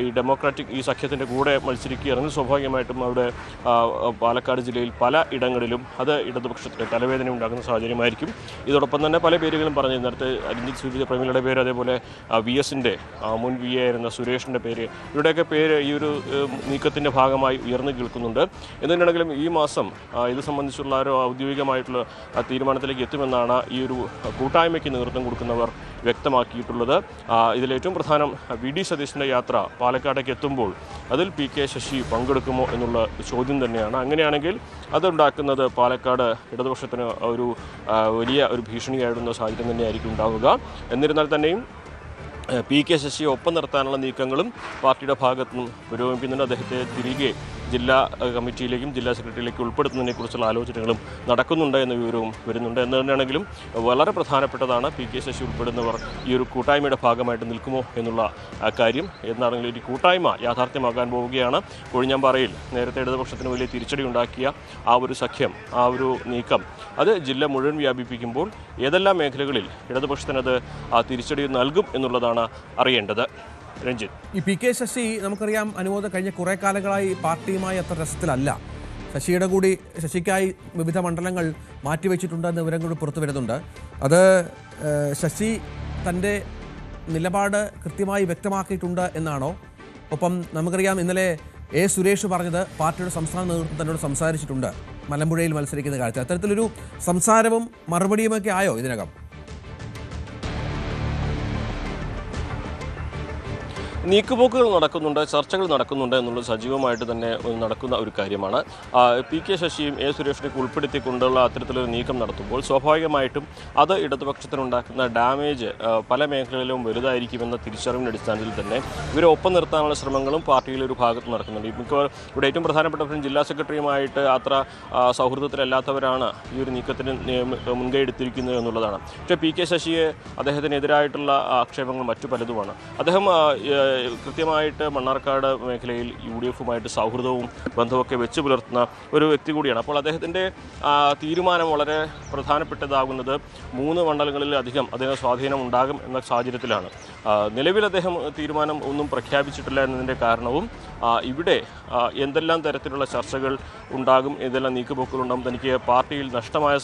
ഈ ഡെമോക്രാറ്റിക് ഈ സഖ്യത്തിൻ്റെ കൂടെ മത്സരിക്കുകയാണെങ്കിൽ സ്വാഭാവികമായിട്ടും അവിടെ പാലക്കാട് ജില്ലയിൽ പല ഇടങ്ങളിലും അത് ഇടതുപക്ഷത്തിന് തലവേദന ഉണ്ടാകുന്ന സാഹചര്യമായിരിക്കും. ഇതോടൊപ്പം തന്നെ പല പേരുകളും പറഞ്ഞു. നേരത്തെ രഞ്ജിത്ത് സൂചിപ്പിച്ച പ്രമീളയുടെ പേര്, അതേപോലെ VSന്റെ മുൻ VA ആയിരുന്ന സുരേഷിൻ്റെ പേര്, ഇവരുടെയൊക്കെ പേര് ഈ ഒരു നീക്കത്തിൻ്റെ ഭാഗമായി ഉയർന്നു കേൾക്കുന്നുണ്ട്. എന്തിനാണെങ്കിലും ഈ മാസം ഇത് സംബന്ധിച്ചുള്ള ഒരു ഔദ്യോഗികമായിട്ടുള്ള തീരുമാനത്തിലേക്ക് എത്തുമെന്നാണ് ഈ ഒരു കൂട്ടായ്മയ്ക്ക് നേതൃത്വം കൊടുക്കുന്നവർ വ്യക്തമാക്കിയിട്ടുള്ളത്. ഇതിലേറ്റവും പ്രധാനം VD സതീശൻ്റെ യാത്ര പാലക്കാടേക്ക് എത്തുമ്പോൾ അതിൽ PK ശശി പങ്കെടുക്കുമോ എന്നുള്ള ചോദ്യം തന്നെയാണ്. അങ്ങനെയാണെങ്കിൽ അതുണ്ടാക്കുന്നത് പാലക്കാട് ഇടതുപക്ഷത്തിന് ഒരു വലിയ ഒരു ഭീഷണിയായിരുന്ന സാഹചര്യം തന്നെയായിരിക്കും ഉണ്ടാവുക. എന്നിരുന്നാൽ തന്നെയും PK ശശിയെ ഒപ്പം നിർത്താനുള്ള നീക്കങ്ങളും പാർട്ടിയുടെ ഭാഗത്തുനിന്നും പുരോഗമിക്കുന്നുണ്ട്. അദ്ദേഹത്തെ തിരികെ ജില്ലാ കമ്മിറ്റിയിലേക്കും ജില്ലാ സെക്രട്ടറിയിലേക്കും ഉൾപ്പെടുത്തുന്നതിനെക്കുറിച്ചുള്ള ആലോചനകളും നടക്കുന്നുണ്ട് എന്ന വിവരവും വരുന്നുണ്ട്. എന്ന് തന്നെയാണെങ്കിലും വളരെ പ്രധാനപ്പെട്ടതാണ് PK ശശി ഉൾപ്പെടുന്നവർ ഈ ഒരു കൂട്ടായ്മയുടെ ഭാഗമായിട്ട് നിൽക്കുമോ എന്നുള്ള കാര്യം. എന്നാണെങ്കിലും ഈ കൂട്ടായ്മ യാഥാർത്ഥ്യമാകാൻ പോവുകയാണ്. കൊഴിഞ്ഞാമ്പാറയിൽ നേരത്തെ ഇടതുപക്ഷത്തിന് വലിയ തിരിച്ചടി ഉണ്ടാക്കിയ ആ ഒരു സഖ്യം, ആ ഒരു നീക്കം അത് ജില്ല മുഴുവൻ വ്യാപിപ്പിക്കുമ്പോൾ ഏതെല്ലാം മേഖലകളിൽ ഇടതുപക്ഷത്തിനത് ആ തിരിച്ചടി നൽകും എന്നുള്ളതാണ് അറിയേണ്ടത്. രഞ്ജിത്ത്, ഈ PK ശശി നമുക്കറിയാം അനുമോദ കഴിഞ്ഞ കുറേ കാലങ്ങളായി പാർട്ടിയുമായി അത്ര രസത്തിലല്ല. ശശിക്കായി വിവിധ മണ്ഡലങ്ങൾ മാറ്റിവെച്ചിട്ടുണ്ടെന്ന് വിവരം കൂടി പുറത്തു വരുന്നുണ്ട്. അത് ശശി തൻ്റെ നിലപാട് കൃത്യമായി വ്യക്തമാക്കിയിട്ടുണ്ട് എന്നാണോ? ഒപ്പം നമുക്കറിയാം ഇന്നലെ സുരേഷ് പറഞ്ഞത് പാർട്ടിയുടെ സംസ്ഥാന നേതൃത്വം തന്നോട് സംസാരിച്ചിട്ടുണ്ട് മലമ്പുഴയിൽ മത്സരിക്കുന്ന കാര്യത്തിൽ. അത്തരത്തിലൊരു സംസാരവും മറുപടിയുമൊക്കെ ആയോ ഇതിനകം? നീക്കുപോക്കുകൾ നടക്കുന്നുണ്ട്, ചർച്ചകൾ നടക്കുന്നുണ്ട് എന്നുള്ളത് സജീവമായിട്ട് തന്നെ നടക്കുന്ന ഒരു കാര്യമാണ്. PK ശശിയും സുരേഷിനെയൊക്കെ ഉൾപ്പെടുത്തിക്കൊണ്ടുള്ള അത്തരത്തിലൊരു നീക്കം നടത്തുമ്പോൾ സ്വാഭാവികമായിട്ടും അത് ഇടതുപക്ഷത്തിനുണ്ടാക്കുന്ന ഡാമേജ് പല മേഖലകളിലും വലുതായിരിക്കുമെന്ന തിരിച്ചറിവിൻ്റെ അടിസ്ഥാനത്തിൽ തന്നെ ഇവരെ ഒപ്പം നിർത്താനുള്ള ശ്രമങ്ങളും പാർട്ടിയിലെ ഒരു ഭാഗത്ത് നടക്കുന്നുണ്ട്. മിക്കവാറും ഇവിടെ ഏറ്റവും പ്രധാനപ്പെട്ട ജില്ലാ സെക്രട്ടറിയുമായിട്ട് അത്ര സൗഹൃദത്തിലല്ലാത്തവരാണ് ഈ ഒരു നീക്കത്തിന് മുൻകൈ എടുത്തിരിക്കുന്നത് എന്നുള്ളതാണ്. പക്ഷേ PK ശശിയെ അദ്ദേഹത്തിനെതിരായിട്ടുള്ള ആക്ഷേപങ്ങൾ മറ്റു പലതുമാണ്. അദ്ദേഹം കൃത്യമായിട്ട് മണ്ണാർക്കാട് മേഖലയിൽ UDF-ഉമായിട്ട് സൗഹൃദവും ബന്ധമൊക്കെ വെച്ച് പുലർത്തുന്ന ഒരു വ്യക്തി കൂടിയാണ്. അപ്പോൾ അദ്ദേഹത്തിൻ്റെ തീരുമാനം വളരെ പ്രധാനപ്പെട്ടതാകുന്നത് 3 മണ്ഡലങ്ങളിലധികം അദ്ദേഹം സ്വാധീനം ഉണ്ടാകും എന്ന സാഹചര്യത്തിലാണ്. നിലവിൽ അദ്ദേഹം തീരുമാനം ഒന്നും പ്രഖ്യാപിച്ചിട്ടില്ല എന്നതിൻ്റെ കാരണവും ഇവിടെ എന്തെല്ലാം തരത്തിലുള്ള ചർച്ചകൾ ഉണ്ടാകും, ഏതെല്ലാം നീക്കുപോക്കുകളുണ്ടാകും, തനിക്ക് പാർട്ടിയിൽ നഷ്ടമായ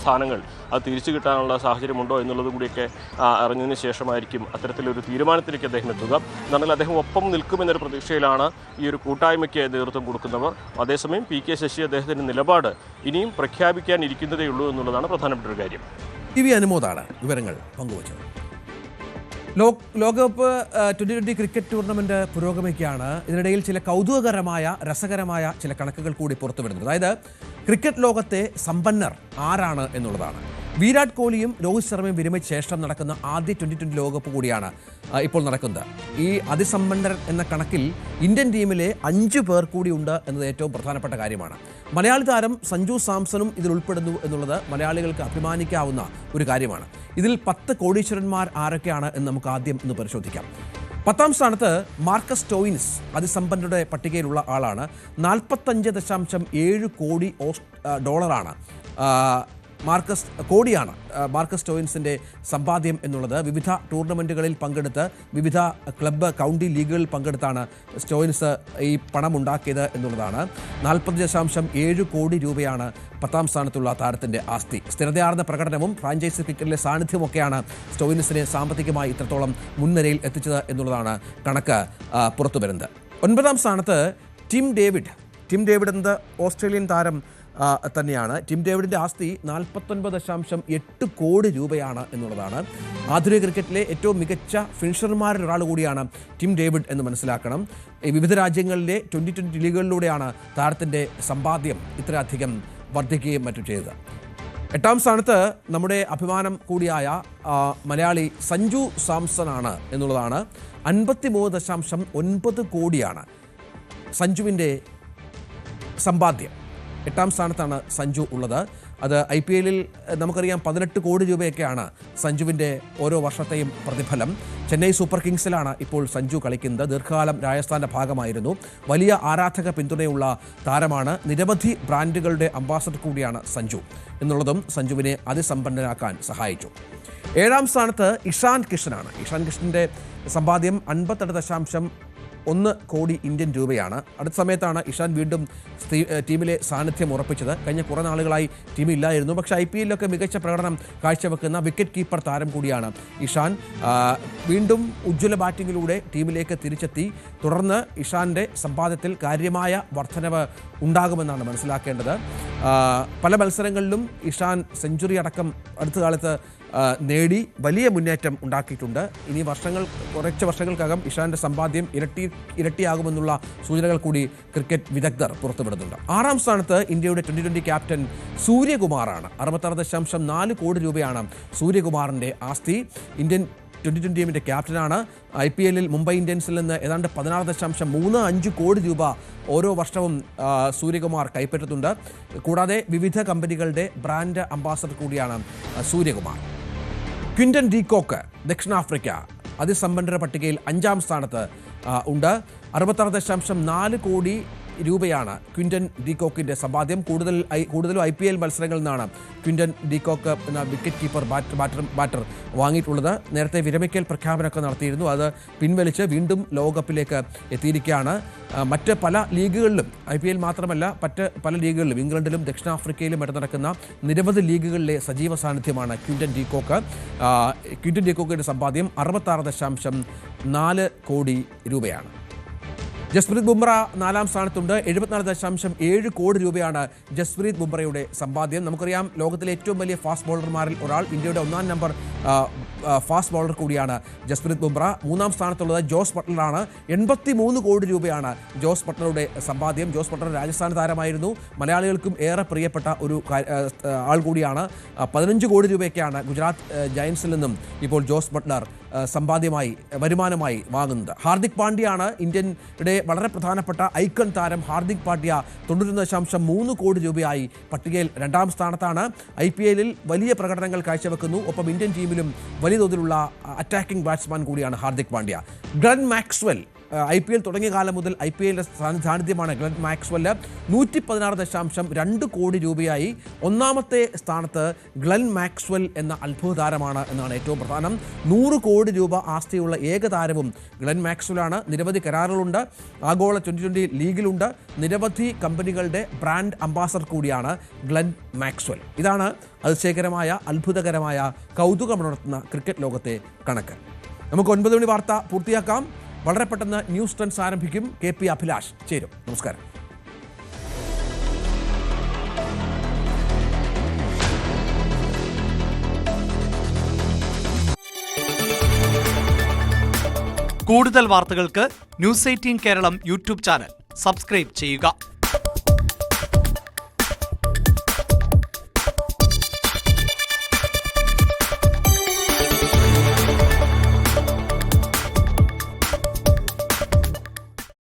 സ്ഥാനങ്ങൾ അത് തിരിച്ചു കിട്ടാനുള്ള സാഹചര്യമുണ്ടോ എന്നുള്ളത് കൂടിയൊക്കെ അറിഞ്ഞതിന് ശേഷമായിരിക്കും അത്തരത്തിലൊരു തീരുമാനത്തിലേക്ക് അദ്ദേഹം എത്തുക. എന്നാൽ അദ്ദേഹം ഒപ്പം നിൽക്കുമെന്നൊരു പ്രതീക്ഷയിലാണ് ഈ ഒരു കൂട്ടായ്മയ്ക്ക് നേതൃത്വം കൊടുക്കുന്നവർ. അതേസമയം PK ശശി അദ്ദേഹത്തിൻ്റെ നിലപാട് ഇനിയും പ്രഖ്യാപിക്കാനിരിക്കുന്നതേ ഉള്ളൂ എന്നുള്ളതാണ് പ്രധാനപ്പെട്ട ഒരു കാര്യം. TV അനുമോദാണ് വിവരങ്ങൾ പങ്കുവച്ചത്. ലോകകപ്പ് 2020 ക്രിക്കറ്റ് ടൂർണമെന്റ് പുരോഗമിക്കുകയാണ്. ഇതിനിടയിൽ ചില കൗതുകകരമായ രസകരമായ ചില കണക്കുകൾ കൂടി പുറത്തു വരുന്നത്. അതായത് ക്രിക്കറ്റ് ലോകത്തെ സമ്പന്നർ ആരാണ് എന്നുള്ളതാണ്. വിരാട് കോഹ്ലിയും രോഹിത് ശർമ്മയും വിരമിച്ച ശേഷം നടക്കുന്ന ആദ്യ 2020 ലോകകപ്പ് കൂടിയാണ് ഇപ്പോൾ നടക്കുന്നത്. ഈ അതിസമ്പന്നർ എന്ന കണക്കിൽ ഇന്ത്യൻ ടീമിലെ 5 പേർ കൂടി ഉണ്ട് എന്നത് ഏറ്റവും പ്രധാനപ്പെട്ട കാര്യമാണ്. മലയാളി താരം സഞ്ജു സാംസണും ഇതിൽ ഉൾപ്പെടുന്നു എന്നുള്ളത് മലയാളികൾക്ക് അഭിമാനിക്കാവുന്ന ഒരു കാര്യമാണ്. ഇതിൽ 10 കോടീശ്വരന്മാർ ആരൊക്കെയാണ് എന്ന് നമുക്ക് ആദ്യം ഒന്ന് പരിശോധിക്കാം. 10ാം സ്ഥാനത്ത് മാർക്കസ് സ്റ്റോയിൻസ് അതിസമ്പന്നരുടെ പട്ടികയിലുള്ള ആളാണ്. 45.7 കോടി ഡോളറാണ് മാർക്കസ് സ്റ്റോയിൻസിൻ്റെ സമ്പാദ്യം എന്നുള്ളത്. വിവിധ ടൂർണമെൻറ്റുകളിൽ പങ്കെടുത്ത് വിവിധ ക്ലബ്ബ് കൗണ്ടി ലീഗുകളിൽ പങ്കെടുത്താണ് സ്റ്റോയിൻസ് ഈ പണം ഉണ്ടാക്കിയത് എന്നുള്ളതാണ്. 40.7 കോടി രൂപയാണ് 10ാം സ്ഥാനത്തുള്ള താരത്തിൻ്റെ ആസ്തി. സ്ഥിരതയാർന്ന പ്രകടനവും ഫ്രാഞ്ചൈസി ക്രിക്കറ്റിലെ സാന്നിധ്യമൊക്കെയാണ് സ്റ്റോയിൻസിനെ സാമ്പത്തികമായി ഇത്രത്തോളം മുൻനിരയിൽ എത്തിച്ചത് എന്നുള്ളതാണ് കണക്ക് പുറത്തു വരുന്നത്. 9ാം സ്ഥാനത്ത് ടിം ഡേവിഡ് എന്നത് ഓസ്ട്രേലിയൻ താരം തന്നെയാണ്. ടിം ഡേവിഡിൻ്റെ ആസ്തി 49.8 കോടി രൂപയാണ് എന്നുള്ളതാണ്. ആധുനിക ക്രിക്കറ്റിലെ ഏറ്റവും മികച്ച ഫിനിഷർമാരിൽ ഒരാൾ കൂടിയാണ് ടിം ഡേവിഡ് എന്ന് മനസ്സിലാക്കണം. വിവിധ രാജ്യങ്ങളിലെ 2020 ലീഗുകളിലൂടെയാണ് താരത്തിൻ്റെ സമ്പാദ്യം ഇത്രയധികം വർദ്ധിക്കുകയും മറ്റും ചെയ്തത്. 8ാം സ്ഥാനത്ത് നമ്മുടെ അഭിമാനം കൂടിയായ മലയാളി സഞ്ജു സാംസൺ ആണ് എന്നുള്ളതാണ്. 53.9 കോടിയാണ് സഞ്ജുവിൻ്റെ സമ്പാദ്യം. 8ാം സ്ഥാനത്താണ് സഞ്ജു ഉള്ളത്. അത് IPL-ൽ നമുക്കറിയാം 18 കോടി രൂപയൊക്കെയാണ് സഞ്ജുവിൻ്റെ ഓരോ വർഷത്തെയും പ്രതിഫലം. ചെന്നൈ സൂപ്പർ കിങ്സിലാണ് ഇപ്പോൾ സഞ്ജു കളിക്കുന്നത്. ദീർഘകാലം രാജസ്ഥാൻ്റെ ഭാഗമായിരുന്നു. വലിയ ആരാധക പിന്തുണയുള്ള താരമാണ്. നിരവധി ബ്രാൻഡുകളുടെ അംബാസഡർ കൂടിയാണ് സഞ്ജു എന്നുള്ളതും സഞ്ജുവിനെ അതിസമ്പന്നനാക്കാൻ സഹായിച്ചു. 7ാം സ്ഥാനത്ത് ഇഷാൻ കിഷനാണ്. ഇഷാൻ കിഷൻ്റെ സമ്പാദ്യം 52.1 കോടി ഇന്ത്യൻ രൂപയാണ്. അടുത്ത സമയത്താണ് ഇഷാൻ വീണ്ടും ടീമിലെ സാന്നിധ്യം ഉറപ്പിച്ചത്. കഴിഞ്ഞ കുറേ നാളുകളായി ടീമില്ലായിരുന്നു. പക്ഷേ IPL-ലൊക്കെ മികച്ച പ്രകടനം കാഴ്ചവെക്കുന്ന വിക്കറ്റ് കീപ്പർ താരം കൂടിയാണ് ഇഷാൻ. വീണ്ടും ഉജ്ജ്വല ബാറ്റിങ്ങിലൂടെ ടീമിലേക്ക് തിരിച്ചെത്തി. തുടർന്ന് ഇഷാൻ്റെ സമ്പാദ്യത്തിൽ കാര്യമായ വർധനവ് ഉണ്ടാകുമെന്നാണ് മനസ്സിലാക്കേണ്ടത്. പല മത്സരങ്ങളിലും ഇഷാൻ സെഞ്ചുറി അടക്കം അടുത്ത കാലത്ത് നേടി വലിയ മുന്നേറ്റം ഉണ്ടാക്കിയിട്ടുണ്ട്. ഇനി കുറച്ച് വർഷങ്ങൾക്കകം ഇഷാന്റെ സമ്പാദ്യം ഇരട്ടിയാകുമെന്നുള്ള സൂചനകൾ കൂടി ക്രിക്കറ്റ് വിദഗ്ധർ പുറത്തുവിടുന്നുണ്ട്. 6ാം സ്ഥാനത്ത് ഇന്ത്യയുടെ 2020 ക്യാപ്റ്റൻ സൂര്യകുമാറാണ്. 66.4 കോടി രൂപയാണ് സൂര്യകുമാറിൻ്റെ ആസ്തി. ഇന്ത്യൻ 2020 ടീമിൻ്റെ ക്യാപ്റ്റനാണ്. IPL മുംബൈ ഇന്ത്യൻസിൽ നിന്ന് ഏതാണ്ട് 16.35 കോടി രൂപ ഓരോ വർഷവും സൂര്യകുമാർ കൈപ്പറ്റുന്നുണ്ട്. കൂടാതെ വിവിധ കമ്പനികളുടെ ബ്രാൻഡ് അംബാസഡർ കൂടിയാണ് സൂര്യകുമാർ. ക്വിന്റൻ ഡീകോക്ക് ദക്ഷിണാഫ്രിക്ക അതിസമ്പന്നരുടെ പട്ടികയിൽ 5ാം സ്ഥാനത്ത് ഉണ്ട്. 66.4 കോടി രൂപയാണ് ക്വിന്റൻ ഡീകോക്കിൻ്റെ സമ്പാദ്യം. കൂടുതലും IPL മത്സരങ്ങളിൽ നിന്നാണ് ക്വിന്റൻ ഡീകോക്ക് എന്ന വിക്കറ്റ് കീപ്പർ ബാറ്റർ വാങ്ങിയിട്ടുള്ളത്. നേരത്തെ വിരമിക്കൽ പ്രഖ്യാപനമൊക്കെ നടത്തിയിരുന്നു. അത് പിൻവലിച്ച് വീണ്ടും ലോകകപ്പിലേക്ക് എത്തിയിരിക്കുകയാണ്. മറ്റ് പല ലീഗുകളിലും IPL മാത്രമല്ല മറ്റ് പല ലീഗുകളിലും ഇംഗ്ലണ്ടിലും ദക്ഷിണാഫ്രിക്കയിലും ഇട നടക്കുന്ന നിരവധി ലീഗുകളിലെ സജീവ സാന്നിധ്യമാണ് ക്വിന്റൻ ഡീകോക്ക്. ക്വിന്റൻ ഡീകോക്കിൻ്റെ സമ്പാദ്യം 66.4 കോടി രൂപയാണ്. ജസ്പ്രീത് ബുംറ 4ാം സ്ഥാനത്തുണ്ട്. 74.7 കോടി രൂപയാണ് ജസ്പ്രീത് ബുംറയുടെ സമ്പാദ്യം. നമുക്കറിയാം ലോകത്തിലെ ഏറ്റവും വലിയ ഫാസ്റ്റ് ബോളർമാരിൽ ഒരാൾ, ഇന്ത്യയുടെ 1ാം നമ്പർ ഫാസ്റ്റ് ബോളർ കൂടിയാണ് ജസ്പ്രീത് ബുംറ. 3ാം സ്ഥാനത്തുള്ളത് ജോസ് ബട്ട്ലറാണ്. 83 കോടി രൂപയാണ് ജോസ് ബട്ട്ലറുടെ സമ്പാദ്യം. ജോസ് ബട്ട്ലർ രാജസ്ഥാൻ താരമായിരുന്നു. മലയാളികൾക്കും ഏറെ പ്രിയപ്പെട്ട ഒരു ആൾ കൂടിയാണ്. 15 കോടി രൂപയ്ക്കാണ് ഗുജറാത്ത് ജയൻസിൽ നിന്നും ഇപ്പോൾ ജോസ് ബട്ട്ലർ വരുമാനമായി വാങ്ങുന്നത്. ഹാർദിക് പാണ്ഡ്യയാണ് ഇന്ത്യയുടെ വളരെ പ്രധാനപ്പെട്ട ഐക്കൺ താരം. ഹാർദിക് പാണ്ഡ്യ 91.3 കോടി രൂപയായി പട്ടികയിൽ 2ാം സ്ഥാനത്താണ്. IPL വലിയ പ്രകടനങ്ങൾ കാഴ്ചവെക്കുന്നു. ഒപ്പം ഇന്ത്യൻ ടീമിലും വലിയ തോതിലുള്ള അറ്റാക്കിംഗ് ബാറ്റ്സ്മാൻ കൂടിയാണ് Hardik Pandya. Glenn Maxwell IPL തുടങ്ങിയ കാലം മുതൽ IPLയുടെ സാന്നിധ്യമാണ് ഗ്ലെൻ മാക്സ്വെല്. 116.2 കോടി രൂപയായി 1ാമത്തെ സ്ഥാനത്ത് ഗ്ലെൻ മാക്സ്വെൽ എന്ന അത്ഭുത താരമാണ് എന്നാണ് ഏറ്റവും പ്രധാനം. 100 കോടി രൂപ ആസ്തിയുള്ള ഏക താരവും ഗ്ലെൻ മാക്സ്വെലാണ്. നിരവധി കരാറുകളുണ്ട്. ആഗോള 2020 ലീഗിലുണ്ട്. നിരവധി കമ്പനികളുടെ ബ്രാൻഡ് അംബാസഡർ കൂടിയാണ് ഗ്ലെൻ മാക്സ്വെൽ. ഇതാണ് അതിശയകരമായ അത്ഭുതകരമായ കൗതുകമുണർത്തുന്ന ക്രിക്കറ്റ് ലോകത്തെ കണക്ക്. നമുക്ക് 9 മണി വാർത്ത പൂർത്തിയാക്കാം. വളരെ പെട്ടെന്ന് ന്യൂസ് ട്രെൻഡ്സ് ആരംഭിക്കും. KP അഭിലാഷ് ചേരും. നമസ്കാരം. കൂടുതൽ വാർത്തകൾക്ക് News 18 Keralam YouTube channel subscribe ചെയ്യുക.